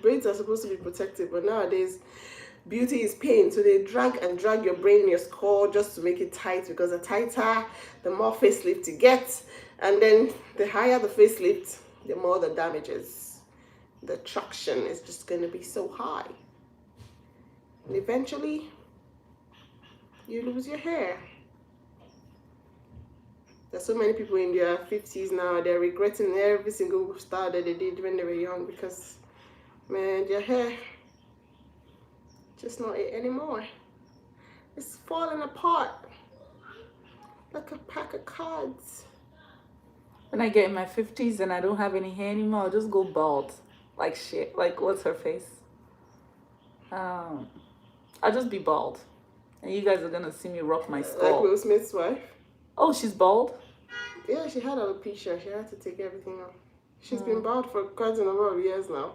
Braids are supposed to be protective, but nowadays beauty is pain. So they drag your brain in your skull just to make it tight, because the tighter, the more facelift you get. And then the higher the facelift, the more the damages. The traction is just going to be so high. And eventually, you lose your hair. There's so many people in their 50s now, they're regretting every single style that they did when they were young, because, man, their hair just not it anymore. It's falling apart like a pack of cards. When I get in my 50s and I don't have any hair anymore, I'll just go bald. Like shit. Like, what's her face? I'll just be bald. And you guys are gonna see me rock my skull. Like Will Smith's wife. Oh, she's bald? Yeah, she had alopecia. She had to take everything off. She's been bald for quite a number of years now.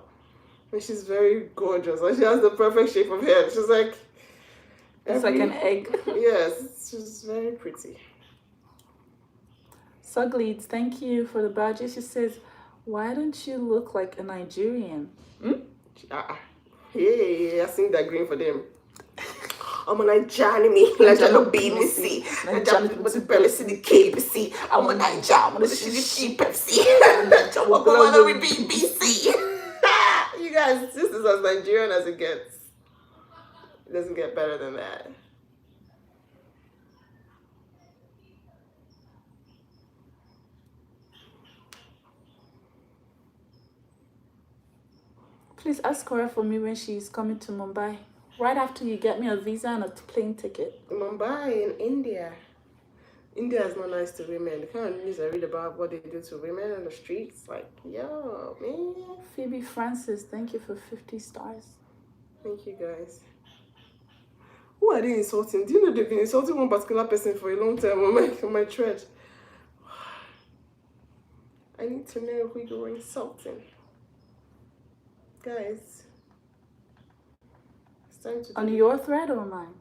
And she's very gorgeous. Like, she has the perfect shape of hair. She's like... It's like an egg. Yes, she's very pretty. Sugleeds, thank you for the badges. She says, why don't you look like a Nigerian? Hey, I sing that green for them. I'm a Nigerian, me. Nigerian BBC. Nigerian, but the belly see the KBC. I'm a Nigerian, but the shitty Pepsi. I'm a BBC. You guys, this is as Nigerian as it gets. It doesn't get better than that. Please ask Korra for me when she's coming to Mumbai. Right after you get me a visa and a plane ticket. Mumbai in India. India is not nice to women. The kind of news I read about what they do to women on the streets, like, yo, man. Phoebe Francis, thank you for 50 stars. Thank you, guys. Who are they insulting? Do you know they've been insulting one particular person for a long time on my thread? I need to know who you're insulting. Guys, it's time to On do your thread or mine?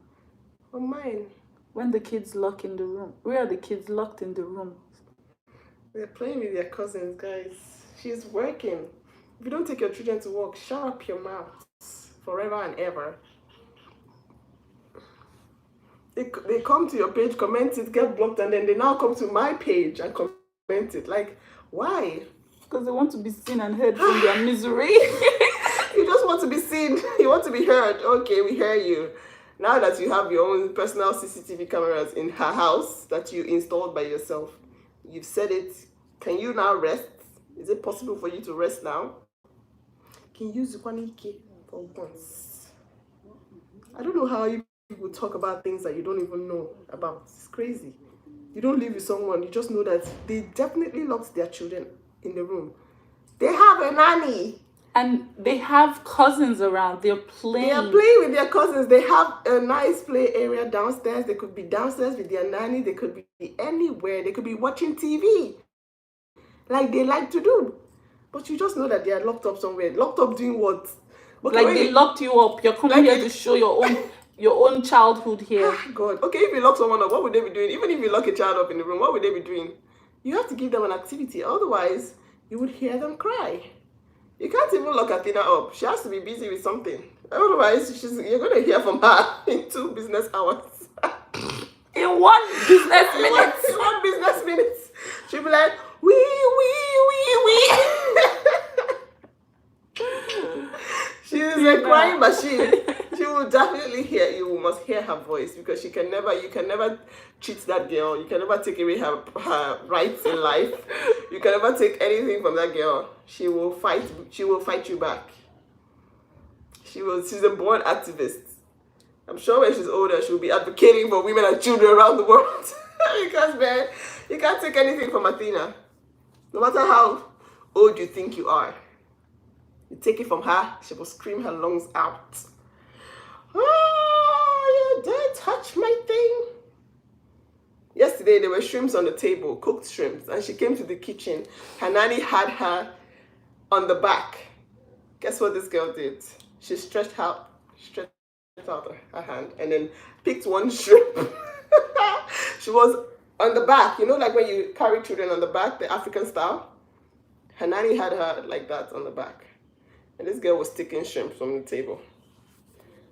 on mine. When the kids lock in the room. Where are the kids locked in the room? They're playing with their cousins, guys. She's working. If you don't take your children to work, shut up your mouth forever and ever. They come to your page, comment it, get blocked, and then they now come to my page and comment it. Like, why? Because they want to be seen and heard from their misery. You just want to be seen. You want to be heard. Okay, we hear you. Now that you have your own personal CCTV cameras in her house that you installed by yourself, you've said it. Can you now rest? Is it possible for you to rest now? Can you use Zupanike for once? I don't know how you people talk about things that you don't even know about. It's crazy. You don't live with someone, you just know that they definitely locked their children in the room. They have a nanny. And they have cousins around. They're playing. They are playing with their cousins. They have a nice play area downstairs. They could be downstairs with their nanny. They could be anywhere. They could be watching TV. Like they like to do. But you just know that they are locked up somewhere. Locked up doing what? Okay, like they locked you up. You're coming here to show your own childhood here. God. Okay, if you lock someone up, what would they be doing? Even if you lock a child up in the room, what would they be doing? You have to give them an activity. Otherwise, you would hear them cry. You can't even lock Athena up. She has to be busy with something. Otherwise, you're going to hear from her in 2 business hours. In 1 business minute. In 1 business minute. She'll be like, wee. She is a crying machine. She will definitely hear you. Must hear her voice because you can never cheat that girl. You can never take away her rights in life. You can never take anything from that girl. She will fight you back. She's a born activist. I'm sure when she's older, she'll be advocating for women and children around the world. Because, man, you can't take anything from Athena. No matter how old you think you are. You take it from her, she will scream her lungs out. Oh, you don't touch my thing. Yesterday, there were shrimps on the table, cooked shrimps, and she came to the kitchen. Her nanny had her on the back. Guess what this girl did? She stretched out her hand and then picked one shrimp. She was on the back. You know, like when you carry children on the back, the African style? Her nanny had her like that on the back. And this girl was taking shrimp from the table.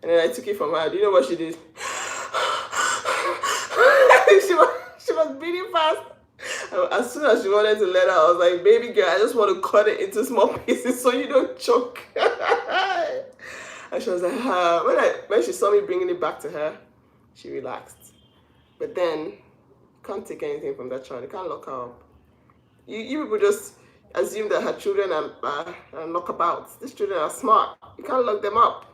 And then I took it from her. Do you know what she did? she was breathing fast. As soon as she wanted to let out, I was like, baby girl, I just want to cut it into small pieces so you don't choke. And she was like, when she saw me bringing it back to her, she relaxed. But then, you can't take anything from that child. You can't lock her up. You people just assume that her children are knockabouts. These children are smart. You can't lock them up.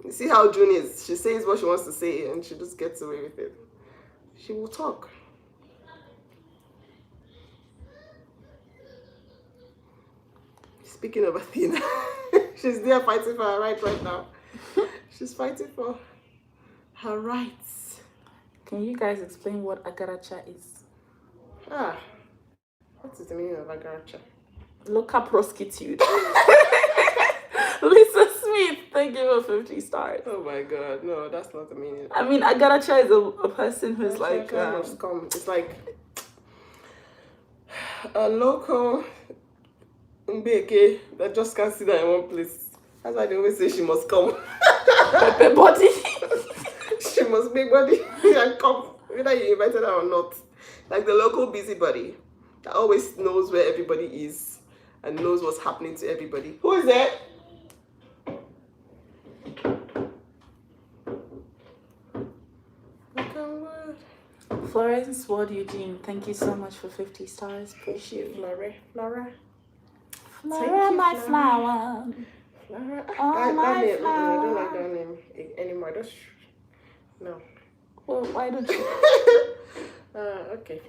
You see how June is. She says what she wants to say and she just gets away with it. She will talk. Speaking of Athena, she's there fighting for her rights right now. She's fighting for her rights. Can you guys explain what agaracha is? What is the meaning of agaracha? Local prostitute. Lisa Smith, thank you for 50 stars. Oh my God, no, that's not the meaning. I mean, agaracha is a person who's like... It's like a local Mbeke that just can't sit down in one place. That's why they always say she must come. Pepe body. She must make body and come, whether you invited her or not. Like the local busybody that always knows where everybody is and knows what's happening to everybody. Who is that? Florence Ward Eugene, thank you so much for 50 stars. Appreciate it. Flora, Flora, my flower. Flora. Oh, my flower. I don't like that name anymore. No. Well, why don't you? Okay,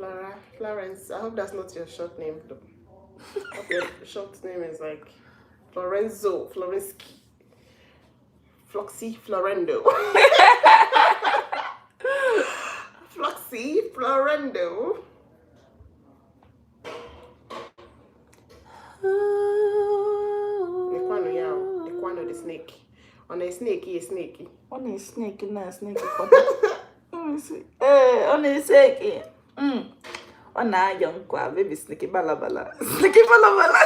Florence. I hope that's not your short name, though. I hope your short name is like Florensky. Floxy Florendo. Floxy Florendo. Equano the snake. On a snakey, a snakey. On a snake, not snakey. Let me see. Hey, on a snakey. On a young qua, baby sneaky balabala. Sneaky balabala.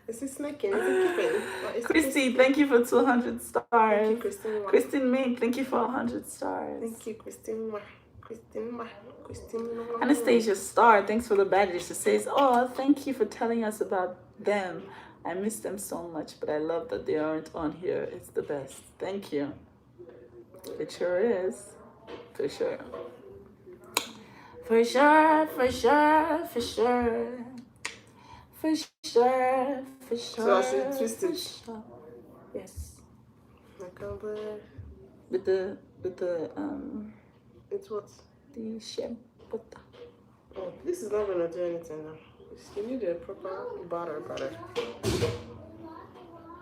Is it snaking? Is it keeping? Christy, thank you for 200 stars. Thank you, Christine. Christine May, thank you for 100 stars. Thank you, Christine. Christine. Anastasia Star, thanks for the badge. She says, oh, thank you for telling us about them. I miss them so much, but I love that they aren't on here. It's the best. Thank you. It sure is. For sure. For sure, for sure, for sure. For sure, for sure. So I should twist it. Sure. Yes. With the it's what? The shea butter. Oh, this is not gonna do anything now. You need a proper butter.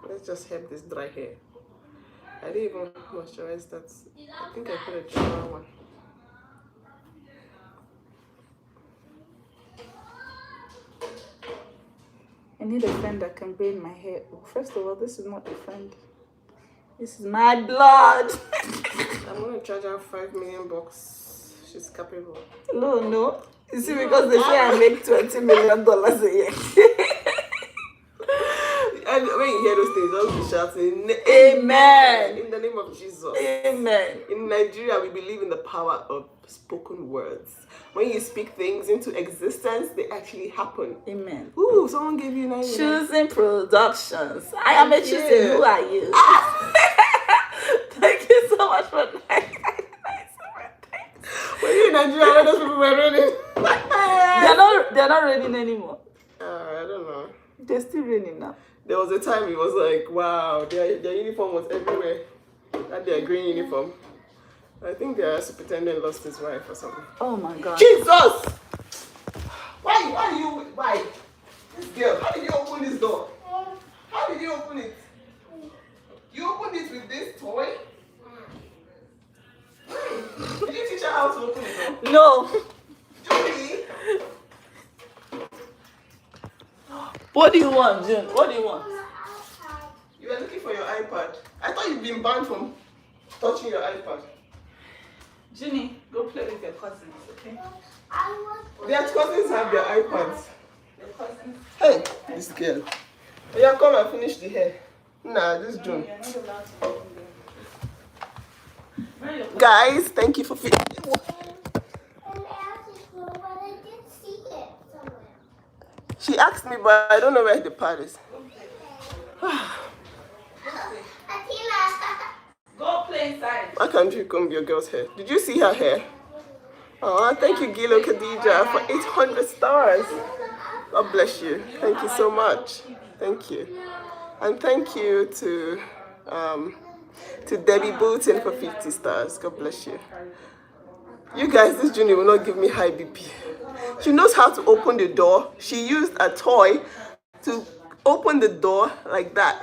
Let's just help this dry hair. I didn't even moisturize that. I think I put a general one. I need a friend that can braid my hair. First of all, this is not a friend. This is my blood. I'm gonna charge her $5 million. She's capable. No. You see, because they say I make $20 million a year. And when you hear those things, just be shouting, Amen. In the name of Jesus. Amen. In Nigeria, we believe in the power of spoken words. When you speak things into existence, they actually happen. Amen. Ooh, someone gave you 9 minutes. Choosing Productions. I am a choosing. Who are you? Thank you so much for that. When you in Nigeria, all those people were raining. They're not raining anymore. I don't know. They're still raining now. There was a time it was like, wow, their uniform was everywhere. And their green uniform. I think their superintendent lost his wife or something. Oh my God. Jesus! Why? This girl, how did you open this door? How did you open it? You opened it with this toy? Did you teach her how to open it? No. Julie? What do you want, June? What do you want? You were looking for your iPad. I thought you'd been banned from touching your iPad. Ginny, go play with your cousins, okay? Their cousins have their iPads. Your cousins? Hey, this girl. Yeah, come and finish the hair. Nah, this June. You're not allowed to open them. Guys, thank you for finishing. She asked me, but I don't know where the pad is. Go play inside. Why can't you comb your girl's hair? Did you see her hair? Oh, thank you, Gilo Khadija, for 800 stars. God bless you. Thank you so much. Thank you. And thank you to Debbie Bolton for 50 stars. God bless you. You guys, this Junior will not give me high BP. She knows how to open the door. She used a toy to open the door like that.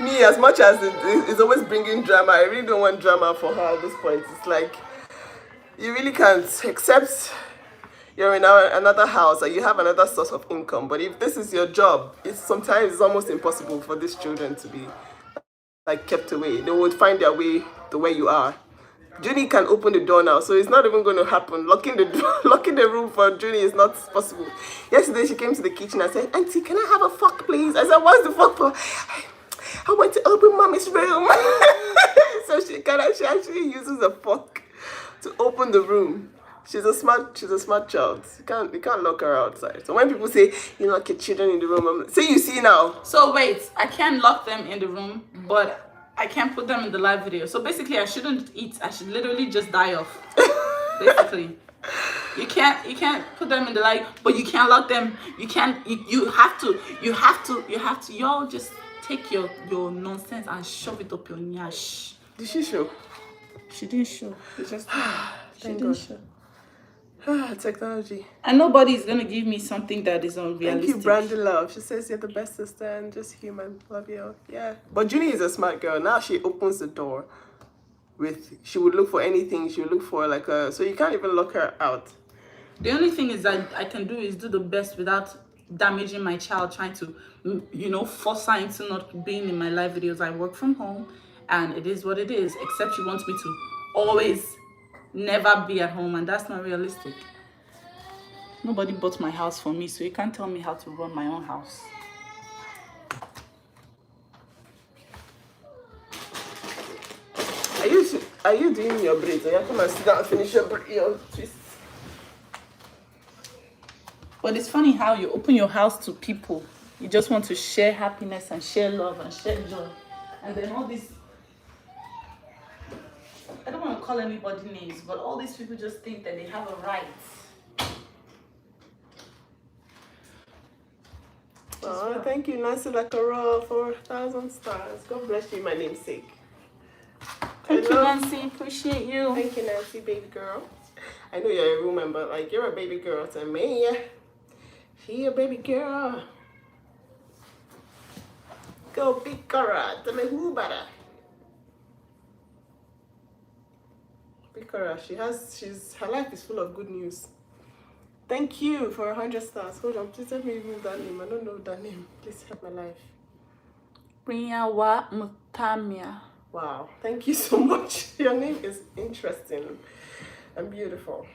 Me, as much as it's always bringing drama, I really don't want drama for her at this point. It's like, you really can't, except you're in another house or you have another source of income. But if this is your job, sometimes it's almost impossible for these children to be like kept away. They would find their way the way you are. Junie can open the door now, so it's not even going to happen. Locking the room for Junie is not possible. Yesterday she came to the kitchen and said, "Auntie, can I have a fork, please?" I said, "What's the fork for?" "I want to open mommy's room." So she actually uses a fork to open the room. She's a smart child. You can't lock her outside. So when people say you lock your children in the room, say you see now. So wait, I can't lock them in the room, but I can't put them in the live video. So basically, I shouldn't eat. I should literally just die off. Basically, you can't put them in the live, but you can't lock them. You can't. You have to. Y'all just take your nonsense and shove it up your nyash. Did she show? She didn't show. It's just she Thank didn't God. show. Technology. And nobody is gonna give me something that is unrealistic. Thank you, Brandy Love. She says you're the best sister and just human. Love you. Yeah. But Junie is a smart girl. Now she opens the door she would look for anything. She would look for like so you can't even lock her out. The only thing is that I can do is do the best without damaging my child, trying to, force her into not being in my live videos. I work from home and it is what it is, except she wants me to always never be at home, and that's not realistic. Nobody bought my house for me, so you can't tell me how to run my own house. Are you doing your braids? Or you come and sit down and finish your twist? But it's funny how you open your house to people. You just want to share happiness and share love and share joy. And then all these, I don't want to call anybody names, but all these people just think that they have a right. Oh, thank you, Nancy Korra, for 1,000 stars. God bless you, my namesake. Thank you, Nancy. Appreciate you. Thank you, Nancy, baby girl. I know you're a woman, but like you're a baby girl to me. She a baby girl. Go big Korra. Tell me who better. Big Korra. Her life is full of good news. Thank you for 100 stars. Hold on, please help me remove that name. I don't know that name. Please help my life. Priyawa Mutamia. Wow, thank you so much. Your name is interesting and beautiful.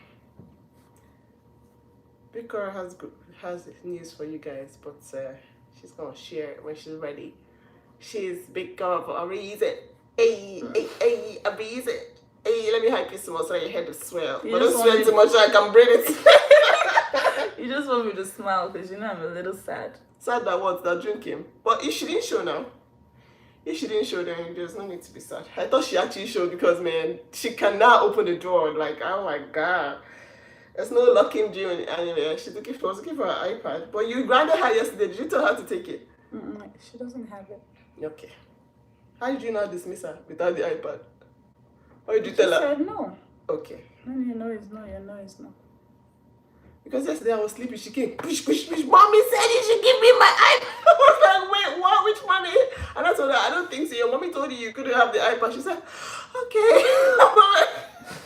Big Korra has news for you guys, but she's gonna share it when she's ready. She's Big Korra for a reason. Hey, a reason. Hey, let me hype you some more so your head will swell. But don't swell too much so I can breathe it. You just want me to smile because you know I'm a little sad. Sad that what? That drinking. But if she didn't show now. If she didn't show, then there's no need to be sad. I thought she actually showed because, man, she cannot open the door. Like, oh my God. There's no locking June anyway. She was looking for her iPad. But you granted her yesterday. Did you tell her to take it? She doesn't have it. Okay. How did you not dismiss her without the iPad? Or did you tell her? She said no. Okay. Then you know it's no, you know it's no. Because yesterday I was sleeping, she came, push. Mommy said you should give me my iPad. I was like, wait, what? Which mommy? And I told her, I don't think so. Your mommy told you couldn't have the iPad. She said, okay.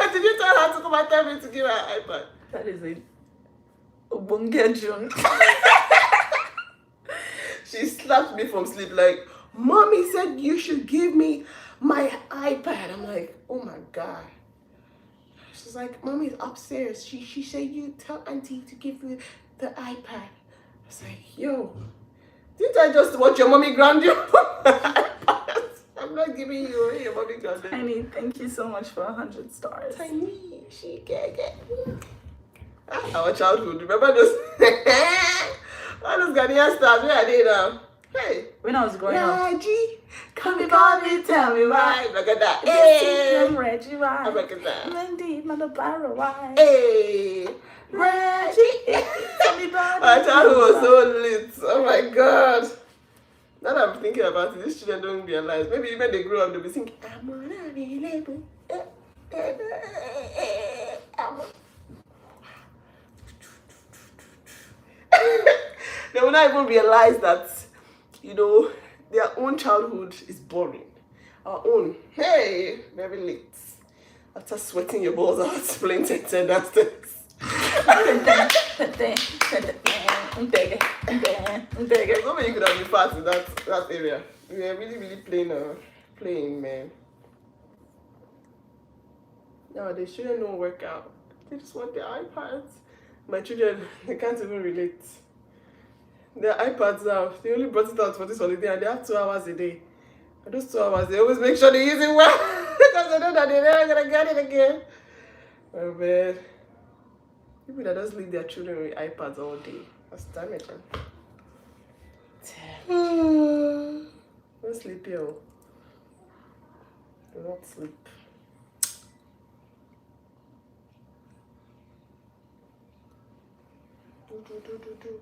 And did you tell her to come and tell me to give her an iPad? That is a Ubunga June. She slapped me from sleep like, Mommy said you should give me my iPad. I'm like, oh my God. She's like, Mommy's upstairs. She said you tell Auntie to give you the iPad. I was like, yo, didn't I just watch your mommy ground you? I'm not giving you your mommy ground. Tiny, thank you so much for 100 stars. Tiny, she get. Our childhood. Remember those? All those Ghanaian stars where are they now? Hey. When I was growing up. Reggie, come here, Bobby, tell me why. Look at that. Hey. Reggie, why? Look at that. Wendy, Mother Barrow, why? Hey. Reggie. My childhood was so lit. Oh my God. Now that I'm thinking about it, these children don't realize. Maybe when they grow up, they'll be thinking, I'm unavailable. They will not even realize that, their own childhood is boring. Our own, hey, very late. After sweating your balls out, playing Tete downstairs. There's no way you could have been fast in that area. We were really playing, man. Nowadays, children don't work out. They just want their iPads. My children, they can't even relate. Their iPads now, they only brought it out for this holiday and they have 2 hours a day. And those 2 hours, they always make sure they use it well because they know that they're never going to get it again. Oh man. People that just leave their children with iPads all day. That's damage, man. Don't sleep here. Do not sleep. Do.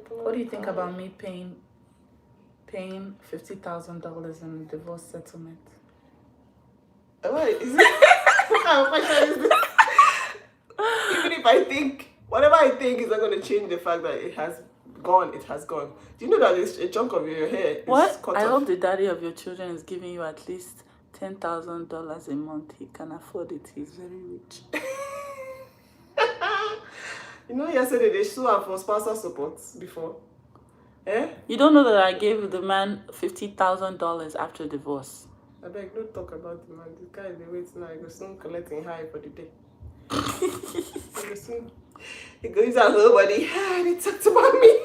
What do you think about me paying $50,000 in a divorce settlement? Wait, is it? What kind of question is this? Even if I think, whatever I think is not going to change the fact that it has gone, it has gone. Do you know that a chunk of your hair is What? cut I off? hope the daddy of your children is giving you at least $10,000 a month. He can afford it. He's very rich. You know, yesterday they sued her for spousal support before. Eh? You don't know that I gave the man $50,000 after divorce. I beg, don't talk about the man. The guy is the wait now. He goes soon collecting high for the day. He goes out, nobody. They talked about me.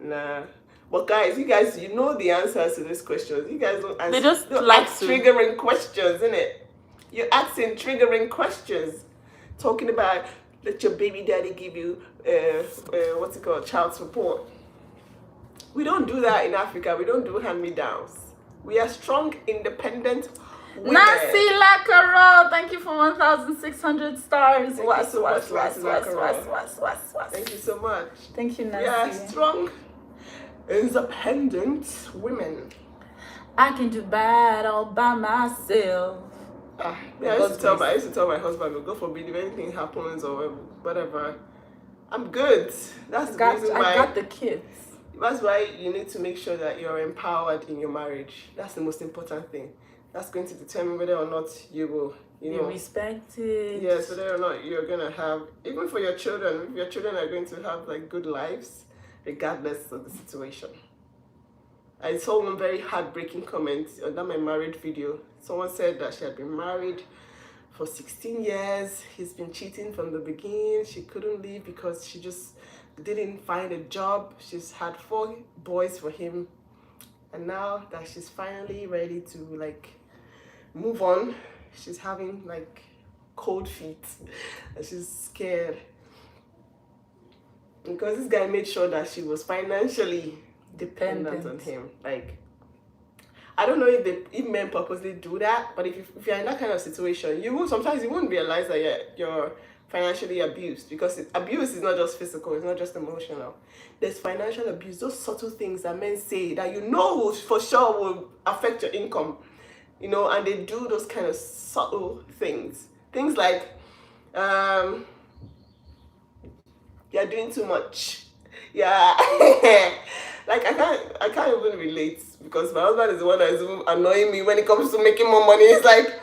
Nah. But guys, you know the answers to these questions. You guys don't answer. They just don't like ask to. triggering questions, isn't it? You're asking triggering questions. Talking about let your baby daddy give you what's it called, child support. We don't do that in Africa. We don't do hand-me-downs. We are strong, independent women. Nancy Lacaro, thank you for 1,600 stars. Thank you so much, Nancy Lacaro. Thank you so much. Thank you, Nancy. We are strong, independent women. I can do bad all by myself. Yeah, I used to tell my husband, God forbid if anything happens or whatever, I'm good. That's the reason why. I got the kids. That's why you need to make sure that you're empowered in your marriage. That's the most important thing. That's going to determine whether or not you will, Be respected. Yes, whether or not you're going to have, even for your children, if your children are going to have like good lives, regardless of the situation. I saw one very heartbreaking comment on that my married video. Someone said that she had been married for 16 years. He's been cheating from the beginning. She couldn't leave because she just didn't find a job. She's had 4 boys for him. And now that she's finally ready to like move on, she's having like cold feet and she's scared. Because this guy made sure that she was financially dependent on him. Like, I don't know if men purposely do that, but if you're in that kind of situation, sometimes you won't realize that you're financially abused, because abuse is not just physical, it's not just emotional. There's financial abuse, those subtle things that men say that for sure will affect your income, and they do those kind of subtle things. Things like, you're doing too much. Yeah. Like, I can't even relate, because my husband is the one that is annoying me when it comes to making more money. He's like,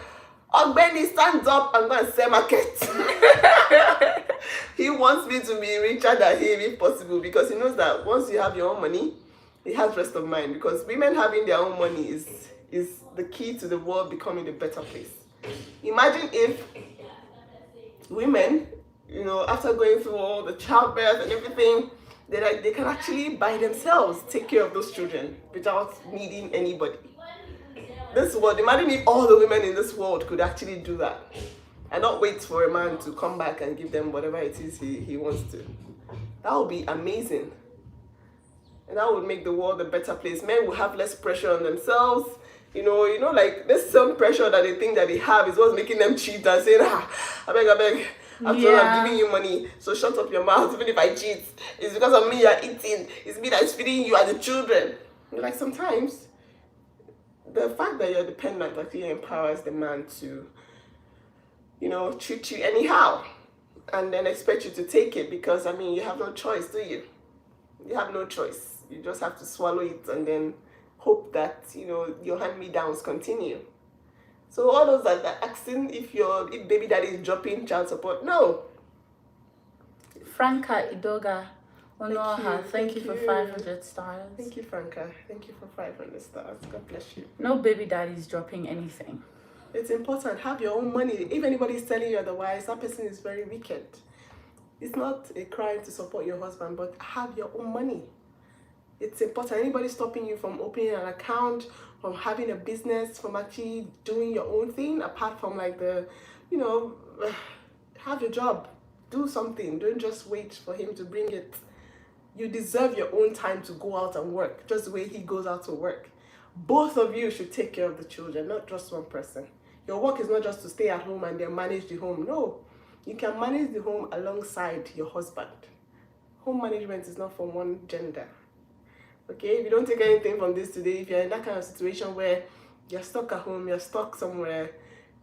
Obidi, stand up and go and sell market. He wants me to be richer than him if possible, because he knows that once you have your own money, he has rest of mind. Because women having their own money is the key to the world becoming a better place. Imagine if women, after going through all the childbirth and everything, they can actually by themselves take care of those children without needing anybody. This world, imagine if all the women in this world could actually do that and not wait for a man to come back and give them whatever it is he wants to. That would be amazing. And that would make the world a better place. Men will have less pressure on themselves. Like there's some pressure that they think that they have is what's making them cheat and saying, I beg. After all, I'm giving you money, so shut up your mouth. Even if I cheat, it's because of me you're eating. It's me that's feeding you and the children. Like, sometimes the fact that you're dependent actually empowers the man to, treat you anyhow and then expect you to take it, because, you have no choice, do you? You have no choice. You just have to swallow it and then hope that, your hand-me-downs continue. So all those that are asking if baby daddy is dropping child support, no. Franca Idoga Onoha, thank you for 500 stars. Thank you, Franca. Thank you for 500 stars. God bless you. No baby daddy is dropping anything. It's important. Have your own money. If anybody is telling you otherwise, that person is very wicked. It's not a crime to support your husband, but have your own money. It's important. Anybody stopping you from opening an account, from having a business, from actually doing your own thing, apart from like have your job. Do something. Don't just wait for him to bring it. You deserve your own time to go out and work, just the way he goes out to work. Both of you should take care of the children, not just one person. Your work is not just to stay at home and then manage the home. No, you can manage the home alongside your husband. Home management is not for one gender. Okay, if you don't take anything from this today, if you're in that kind of situation where you're stuck at home, you're stuck somewhere,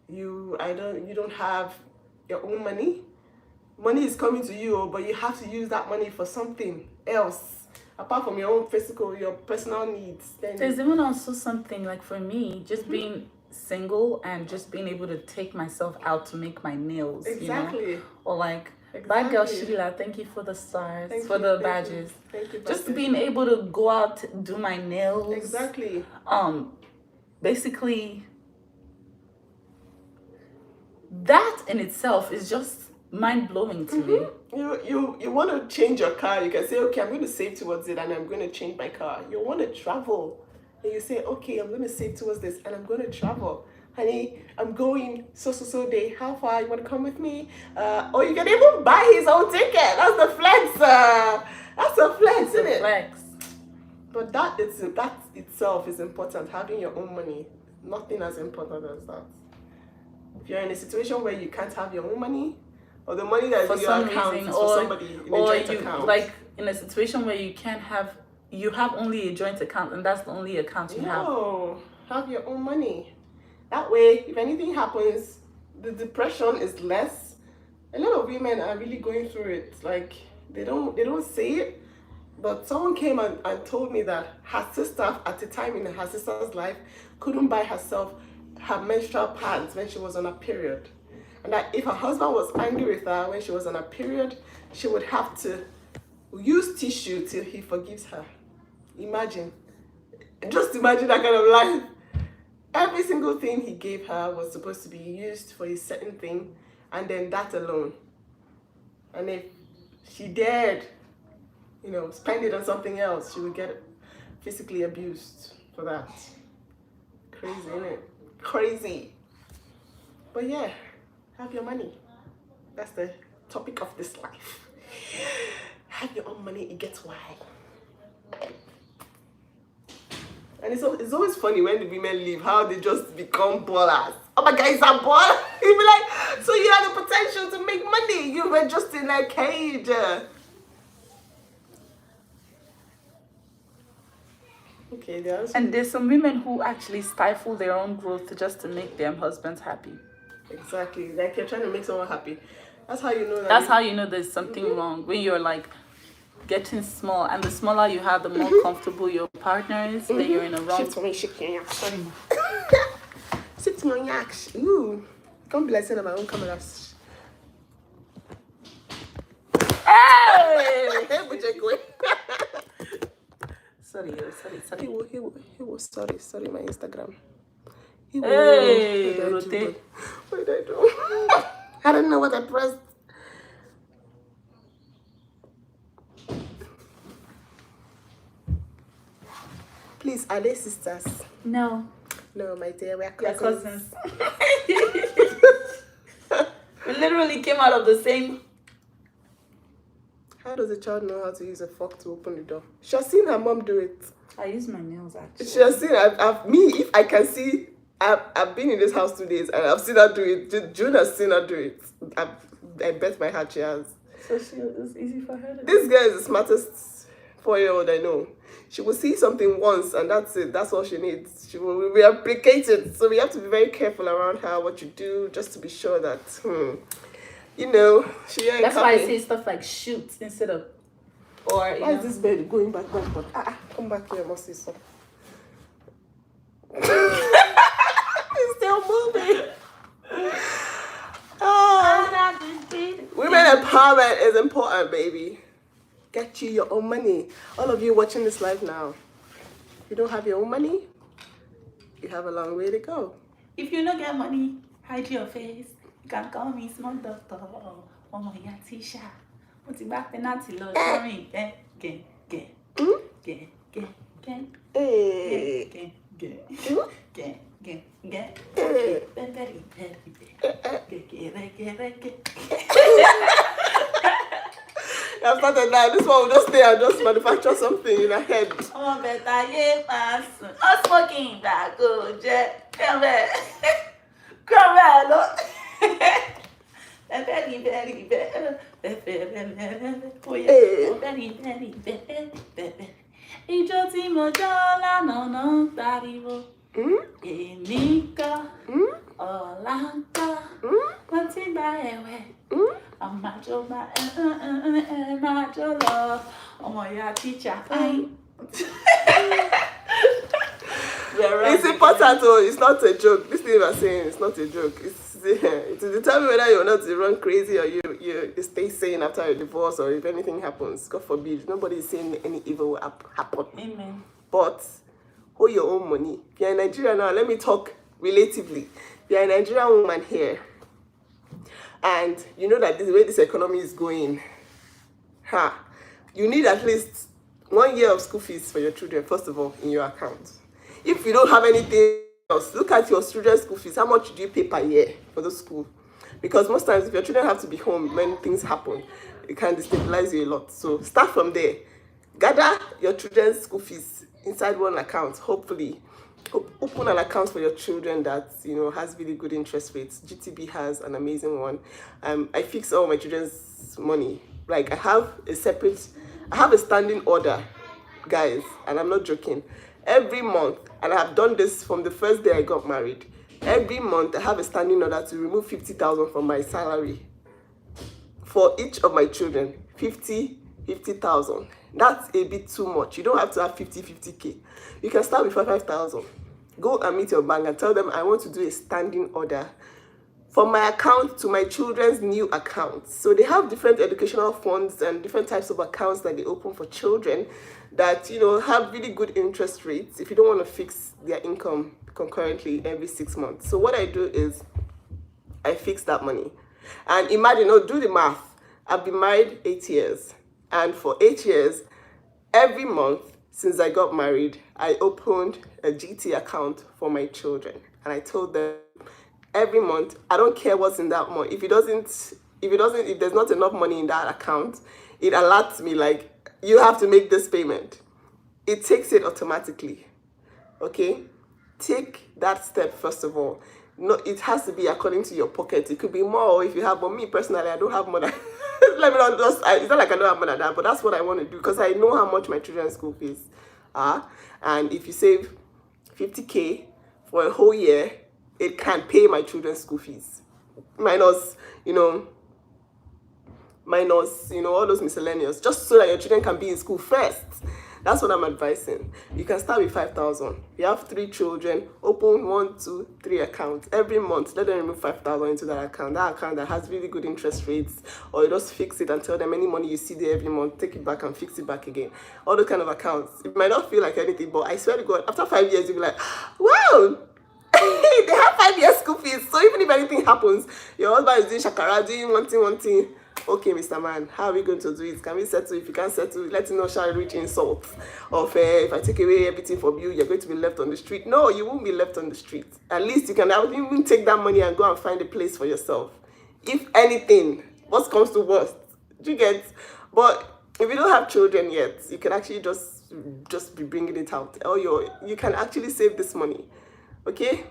you don't have your own money. Money is coming to you, but you have to use that money for something else apart from your own your personal needs. Then there's even also something like for me, just being single and just being able to take myself out to make my nails. exactly. You know? Or like, bye girl Sheila, thank you for the stars, for the badges. Thank you. Just being able to go out, do my nails. Exactly. Basically, that in itself is just mind-blowing to me. You want to change your car, you can say, okay, I'm going to save towards it and I'm going to change my car. You want to travel and you say, okay, I'm going to save towards this and I'm going to travel. Honey, I'm going so day. How far? You want to come with me? Or you can even buy his own ticket. That's the flex. That's a flex, isn't it? Flex. But that itself is important. Having your own money, nothing as important as that. If you're in a situation where you can't have your own money, or the money that is in your account is for somebody in a joint account. Like in a situation where you have only a joint account and that's the only account you have. No, have your own money. That way, if anything happens, the depression is less. A lot of women are really going through it. Like they don't say it, but someone came and told me that her sister at the time in her sister's life couldn't buy herself her menstrual pads when she was on a period. And that if her husband was angry with her when she was on a period, she would have to use tissue till he forgives her. Just imagine that kind of life. Every single thing he gave her was supposed to be used for a certain thing, and then that alone. And if she dared, spend it on something else, she would get physically abused for that. Crazy, isn't it? Crazy. But yeah, have your money. That's the topic of this life. Have your own money, it gets wild. And it's always funny when the women leave, how they just become ballers. Oh my God, it's a baller. You'll be like, so you had the potential to make money. You were just in a cage. Okay, and there's some women who actually stifle their own growth just to make their husbands happy. Exactly. Like you're trying to make someone happy. That's how you know That's how you know there's something wrong. When you're like getting small, and the smaller you have, the more comfortable your partner is, then you're in a wrong. Sit me, shake your yak. Sorry. Sit me on yak. Ooh. Can't be like saying on my own camera. Hey! Sorry. He was sorry, my Instagram. Hey, what did I do? I don't know what I pressed. Please, are they sisters? No, my dear, we're cousins. We literally came out of the same. How does a child know how to use a fork to open the door? She has seen her mom do it. I use my nails actually. She has seen. If I can see, I've been in this house 2 days and I've seen her do it. June has seen her do it. I bet my heart she has. So it's easy for her to This girl is the smartest 4-year-old I know. She will see something once and that's it. That's all she needs. She will replicate it. So we have to be very careful around her, what you do, just to be sure that, she ain't That's why I say stuff like shoot instead of, or why is this bed going back? Come back here, I must see something. It's still moving. Women empowerment is important, baby. Get you your own money. All of you watching this live now, if you don't have your own money, you have a long way to go. If you don't get money, hide your face. You can call me small doctor or my Tisha. What's it back then? That's low. Sorry. That's not enough. This one will just stay and just manufacture something in her head. Oh, better yeah, pass. I'm smoking that go jet. Come back. Very, very, very. Ìjọ tí mo jọ́ lánàá náà pariwo. Inika, Olanka, Quantina, Amajo, Majo, oh my God, teacher. It's important, it's not a joke. This thing I'm saying is not a joke. It's to determine whether you're not to run crazy or you stay sane after a divorce, or if anything happens. God forbid, nobody is saying any evil will happen. Amen. But hold your own money. If you're in Nigeria now, let me talk relatively. If you're a Nigerian woman here, and you know that the way this economy is going, you need at least 1 year of school fees for your children, first of all, in your account. If you don't have anything else, look at your children's school fees. How much do you pay per year for the school? Because most times, if your children have to be home when things happen, it can destabilize you a lot. So start from there. Gather your children's school fees inside one account. Hopefully, open an account for your children that has really good interest rates. GTB has an amazing one. I fix all my children's money. Like I have a standing order, guys, and I'm not joking. Every month, and I have done this from the first day I got married. Every month, I have a standing order to remove 50,000 from my salary for each of my children. 50,000. That's a bit too much. You don't have to have 50K. You can start with 5,000. Go and meet your bank and tell them I want to do a standing order from my account to my children's new accounts. So they have different educational funds and different types of accounts that they open for children that have really good interest rates if you don't want to fix their income concurrently every 6 months. So what I do is I fix that money. And imagine, do the math. I've been married 8 years. And for 8 years, every month since I got married, I opened a GT account for my children. And I told them every month, I don't care what's in that month. If there's not enough money in that account, it alerts me like, you have to make this payment. It takes it automatically. Okay? Take that step first of all. No, it has to be according to your pocket. It could be more if you have, but me personally, I don't have more than let me not just, it's not like I don't have more than that, but that's what I want to do because I know how much my children's school fees are. And if you save 50K for a whole year, it can pay my children's school fees. Minus all those miscellaneous, just so that your children can be in school first. That's what I'm advising. You can start with 5,000. You have 3 children, open 1, 2, 3 accounts. Every month, let them remove 5,000 into that account that has really good interest rates, or you just fix it and tell them any money you see there every month, take it back and fix it back again. All those kind of accounts. It might not feel like anything, but I swear to God, after 5 years, you'll be like, wow, they have 5 years school fees. So even if anything happens, your husband is doing shakara, doing one thing. Okay, Mr. Man, how are we going to do it? Can we settle? If you can't settle, let him know shall reach insult. Of if I take away everything from you, you're going to be left on the street. No, you won't be left on the street. At least you can even take that money and go and find a place for yourself. If anything, what comes to worst, do you get? But if you don't have children yet, you can actually just be bringing it out. Or you can actually save this money. Okay?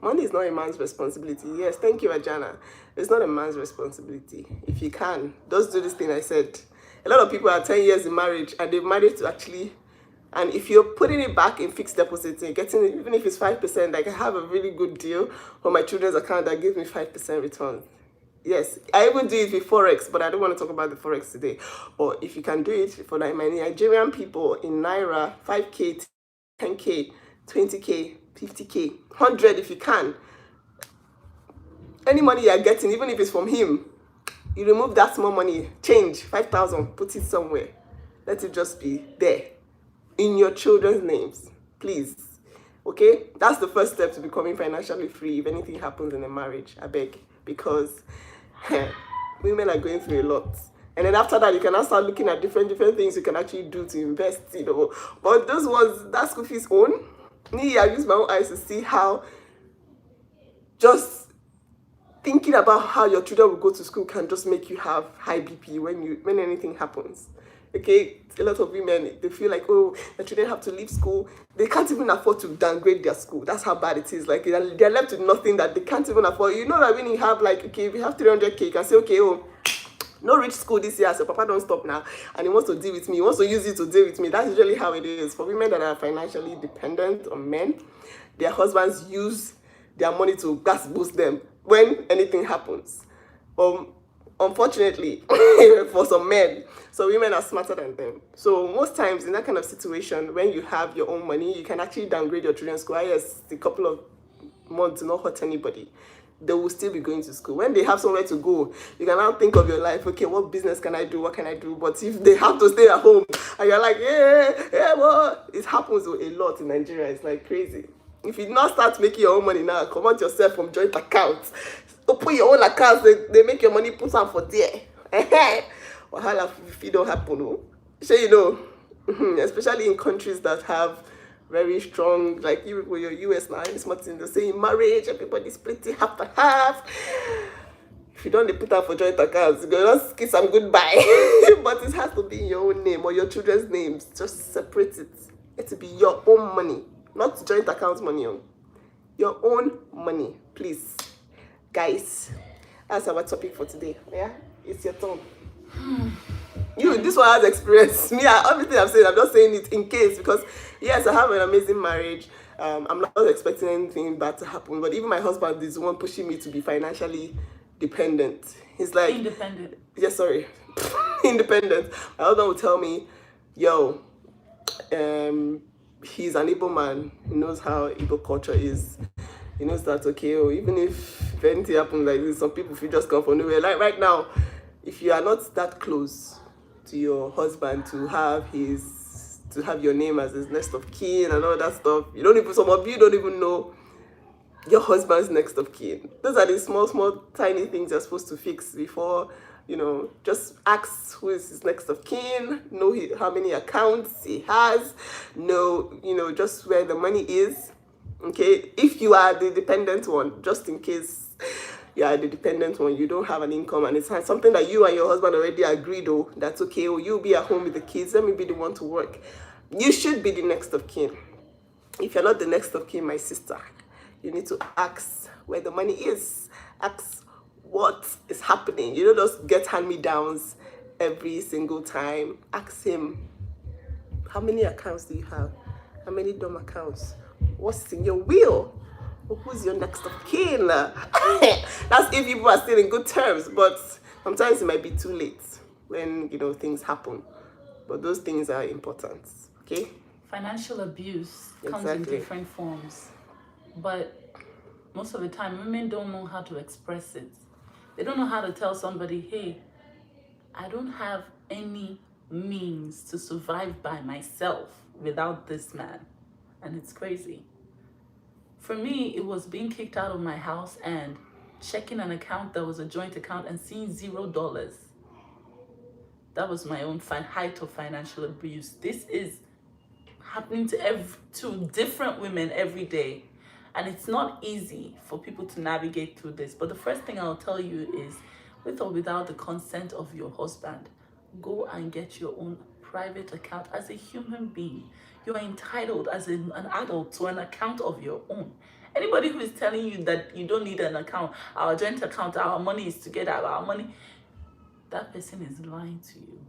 Money is not a man's responsibility. Yes, thank you, Ajana. It's not a man's responsibility. If you can, just do this thing I said. A lot of people are 10 years in marriage and they've managed to actually, and if you're putting it back in fixed deposits and getting it, even if it's 5%, like I have a really good deal for my children's account that gives me 5% return. Yes, I even do it with Forex, but I don't want to talk about the Forex today. But if you can do it for like my Nigerian people in Naira, 5K, 10K, 20K, 50K, 100 if you can. Any money you're getting, even if it's from him, you remove that small money, change, 5,000, put it somewhere. Let it just be there in your children's names, please. Okay? That's the first step to becoming financially free if anything happens in a marriage, I beg. Because women are going through a lot. And then after that, you can now start looking at different things you can actually do to invest, But those ones, that school fees own, me, I use my own eyes to see how just thinking about how your children will go to school can just make you have high BP when anything happens. Okay, a lot of women, they feel like, oh, their children have to leave school. They can't even afford to downgrade their school. That's how bad it is. Like, they're left with nothing that they can't even afford. You know that when you have, like, okay, if you have 300K, you can say, okay, no reach school this year, so papa don't stop now, and he wants to deal with me, he wants to use it to deal with me. That's usually how it is for women that are financially dependent on men. Their husbands use their money to gas boost them when anything happens. Unfortunately, for some men, so women are smarter than them. So most times in that kind of situation, when you have your own money, you can actually downgrade your children's school. Yes, a couple of months to not hurt anybody. They will still be going to school. When they have somewhere to go, you can now think of your life, okay, what business can I do? What can I do? But if they have to stay at home and you're like, yeah, well, it happens a lot in Nigeria. It's like crazy. If you not start making your own money now, come out yourself from joint accounts. Open your own accounts, they make your money put out for there. Wahala if it don't happen. No? So you know, especially in countries that have very strong, like you with your US now, it's much in the same marriage, everybody splitting half and half. If you don't they put out for joint accounts, you just kiss some goodbye. But it has to be in your own name or your children's names. Just separate it. It to be your own money, not joint account money. Your own money, please. Guys, that's our topic for today. Yeah, it's your turn. This one has experience. Me, everything I'm saying, I'm just saying it in case, because yes, I have an amazing marriage. I'm not expecting anything bad to happen, but even my husband is the one pushing me to be financially dependent. He's like independent. Yes, sorry, independent. My husband will tell me, "Yo, he's an Igbo man. He knows how Igbo culture is. He knows that okay, or even if anything happens like this, some people feel just come from nowhere. Like right now, if you are not that close to your husband to have your name as his next of kin and all that stuff, some of you don't even know your husband's next of kin. Those are the small, tiny things you're supposed to fix before, just ask who is his next of kin, know how many accounts he has, know, just where the money is. Okay, if you are the dependent one, just in case you are the dependent one, you don't have an income, and it's something that you and your husband already agreed, that's okay, you'll be at home with the kids, let me be the one to work. You should be the next of kin. If you're not the next of kin, my sister, you need to ask where the money is, ask what is happening. You don't just get hand-me-downs every single time. Ask him, how many accounts do you have? How many dumb accounts? What's in your will? Who's your next of kin? That's if people are still in good terms, but sometimes it might be too late when things happen. But those things are important. Okay? Financial abuse comes in different forms, but most of the time women don't know how to express it. They don't know how to tell somebody, hey, I don't have any means to survive by myself without this man. And it's crazy. For me, it was being kicked out of my house and checking an account that was a joint account and seeing $0. That was my own height of financial abuse. This is happening to different women every day. And it's not easy for people to navigate through this. But the first thing I'll tell you is, with or without the consent of your husband, go and get your own private account. As a human being, you are entitled as an adult to an account of your own. Anybody who is telling you that you don't need an account, our joint account, our money is together, our money, that person is lying to you.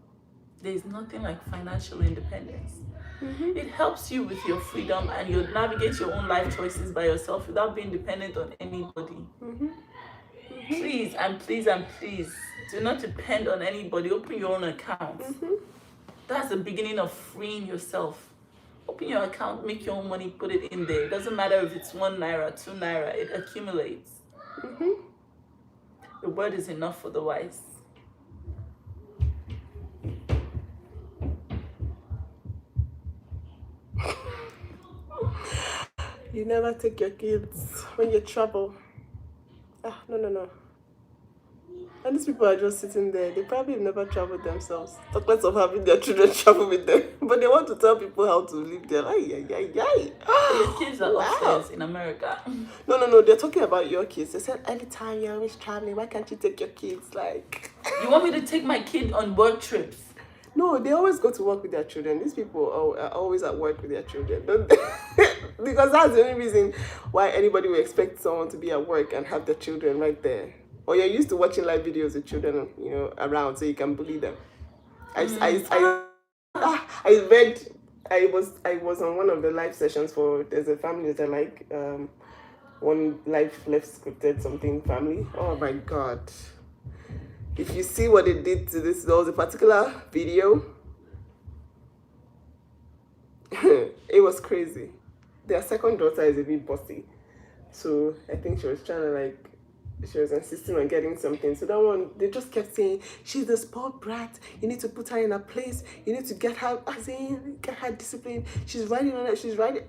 There is nothing like financial independence. Mm-hmm. It helps you with your freedom and you navigate your own life choices by yourself without being dependent on anybody. Mm-hmm. Mm-hmm. Please and please and please, do not depend on anybody. Open your own account. Mm-hmm. That's the beginning of freeing yourself. Open your account, make your own money, put it in there. It doesn't matter if it's 1 naira, 2 naira, it accumulates. Mm-hmm. The word is enough for the wise. You never take your kids when you travel. No. And these people are just sitting there. They probably never traveled themselves. Talk less of having their children travel with them. But they want to tell people how to live their life. Your kids are upstairs in America. No. They're talking about your kids. They said, anytime you're always traveling, why can't you take your kids? Like, you want me to take my kid on work trips? No, they always go to work with their children. These people are always at work with their children, don't they? Because that's the only reason why anybody would expect someone to be at work and have their children right there. or you're used to watching live videos with children, around, so you can bully them. I read. I was on one of the live sessions for. There's a family that I like. One live left scripted something family. Oh my god! If you see what it did to this, there was a particular video. It was crazy. Their second daughter is a bit bossy, so I think she was trying to she was insisting on getting something. So that one, they just kept saying, she's the spoiled brat. You need to put her in a place. You need to get her, get her disciplined. She's writing on it. She's writing.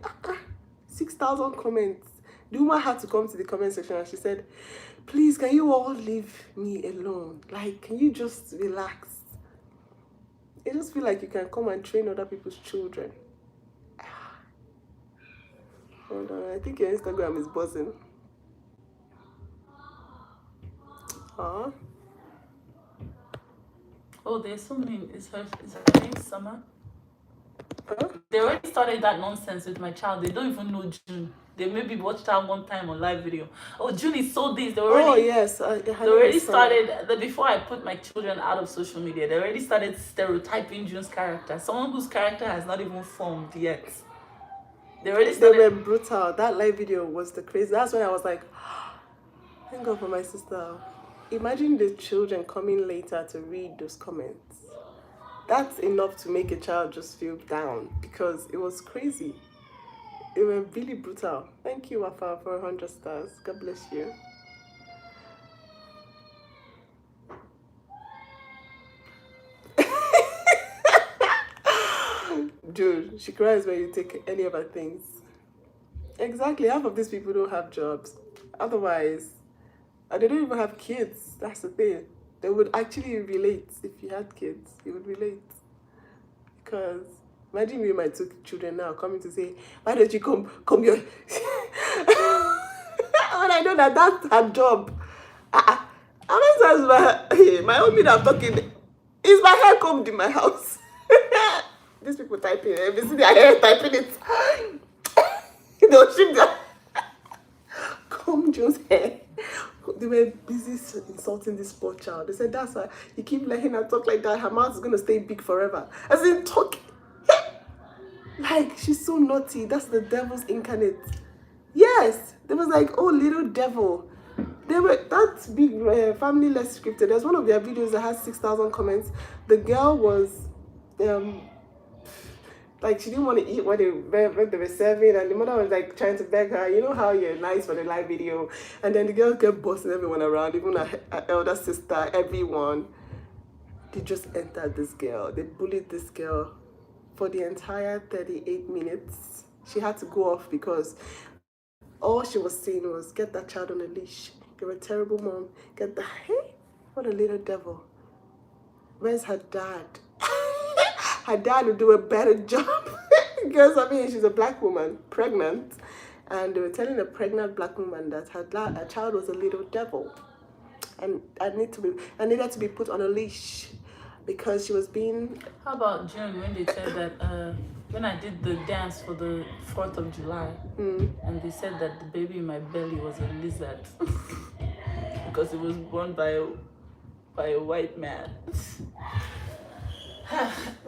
6,000 comments. The woman had to come to the comment section and she said, please, can you all leave me alone? Can you just relax? I just feel like you can come and train other people's children. Hold on, I think your Instagram is buzzing. Oh, there's so many. Is her name Summer? They already started that nonsense with my child. They don't even know June. They maybe watched her one time on live video. Oh, June is so this. They already. Oh yes. They already started. Before I put my children out of social media, they already started stereotyping June's character. Someone whose character has not even formed yet. They were brutal. That live video was the crazy. That's when I was like, thank God for my sister. Imagine the children coming later to read those comments. That's enough to make a child just feel down because it was crazy. They were really brutal. Thank you, Wafa, for 100 stars. God bless you. Dude, she cries when you take any of her things. Exactly. Half of these people don't have jobs. Otherwise, they don't even have kids. That's the thing. They would actually relate. If you had kids, you would relate. Because imagine me and my two children now coming to say, why don't you come here? When I know that's her job. How many times my own mean I'm talking, is my hair combed in my house? These people typing, if you see their hair typing it, they'll ship their comb Joe's hair. They were busy insulting this poor child. They said, that's why you keep letting her talk like that. Her mouth is going to stay big forever. As in, talk. She's so naughty. That's the devil's incarnate. Yes. They was like, oh, little devil. They were, that big family less scripted. There's one of their videos that has 6,000 comments. The girl was, she didn't want to eat what they were serving, and the mother was trying to beg her, you know how you're nice for the live video, and then the girl kept bossing everyone around, even her elder sister, everyone. They just entered this girl. They bullied this girl for the entire 38 minutes. She had to go off because all she was saying was, get that child on a leash. You're a terrible mom. Get the, hey, what a little devil. Where's her dad? Her dad would do a better job. Because, she's a black woman, pregnant. And they were telling a pregnant black woman that her child was a little devil. And I needed to be put on a leash because she was being... How about June when they said that, when I did the dance for the 4th of July, and they said that the baby in my belly was a lizard because it was born by a white man.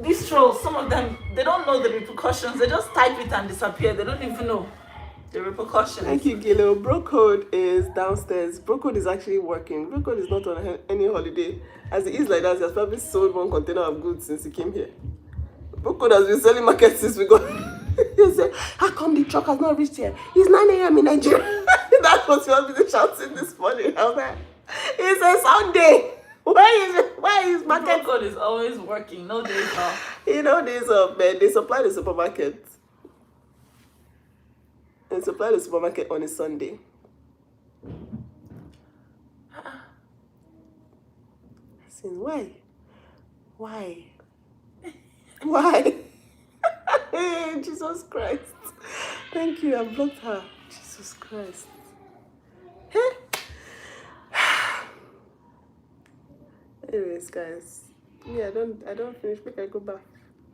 These trolls, some of them, they don't know the repercussions. They just type it and disappear. They don't even know the repercussions. Thank you, Gilo. Bro Code is downstairs. Bro Code is actually working. Bro Code is not on any holiday. As it is like that, he has probably sold one container of goods since he came here. Bro Code has been selling markets since we got... He said, how come the truck has not reached here? It's 9 a.m. in Nigeria. That's what he was shouting this morning. I was like, it's a Sunday. Why is market? Code is always working, no days off. Days off, man. They supply the supermarket. They supply the supermarket on a Sunday. Why? Jesus Christ. Thank you, I blocked her. Jesus Christ. Anyways, guys, I don't finish. Make I go back.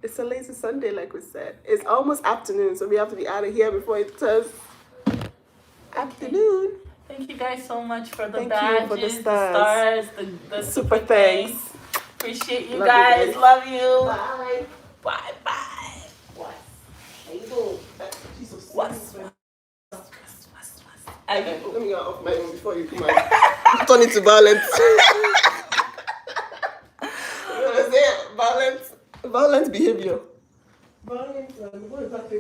It's a lazy Sunday, like we said. It's almost afternoon, so we have to be out of here before it turns afternoon. Thank you, guys. guys so much for the Thank you badges, for the the stars. stars, the Super thanks. Appreciate you Love you guys. guys. Love you. Bye. Bye bye. What? How you doing? She's so What's serious. I Let me get off my own before you come out. Turn it to violence. Violent behavior. Violent, what is that thing?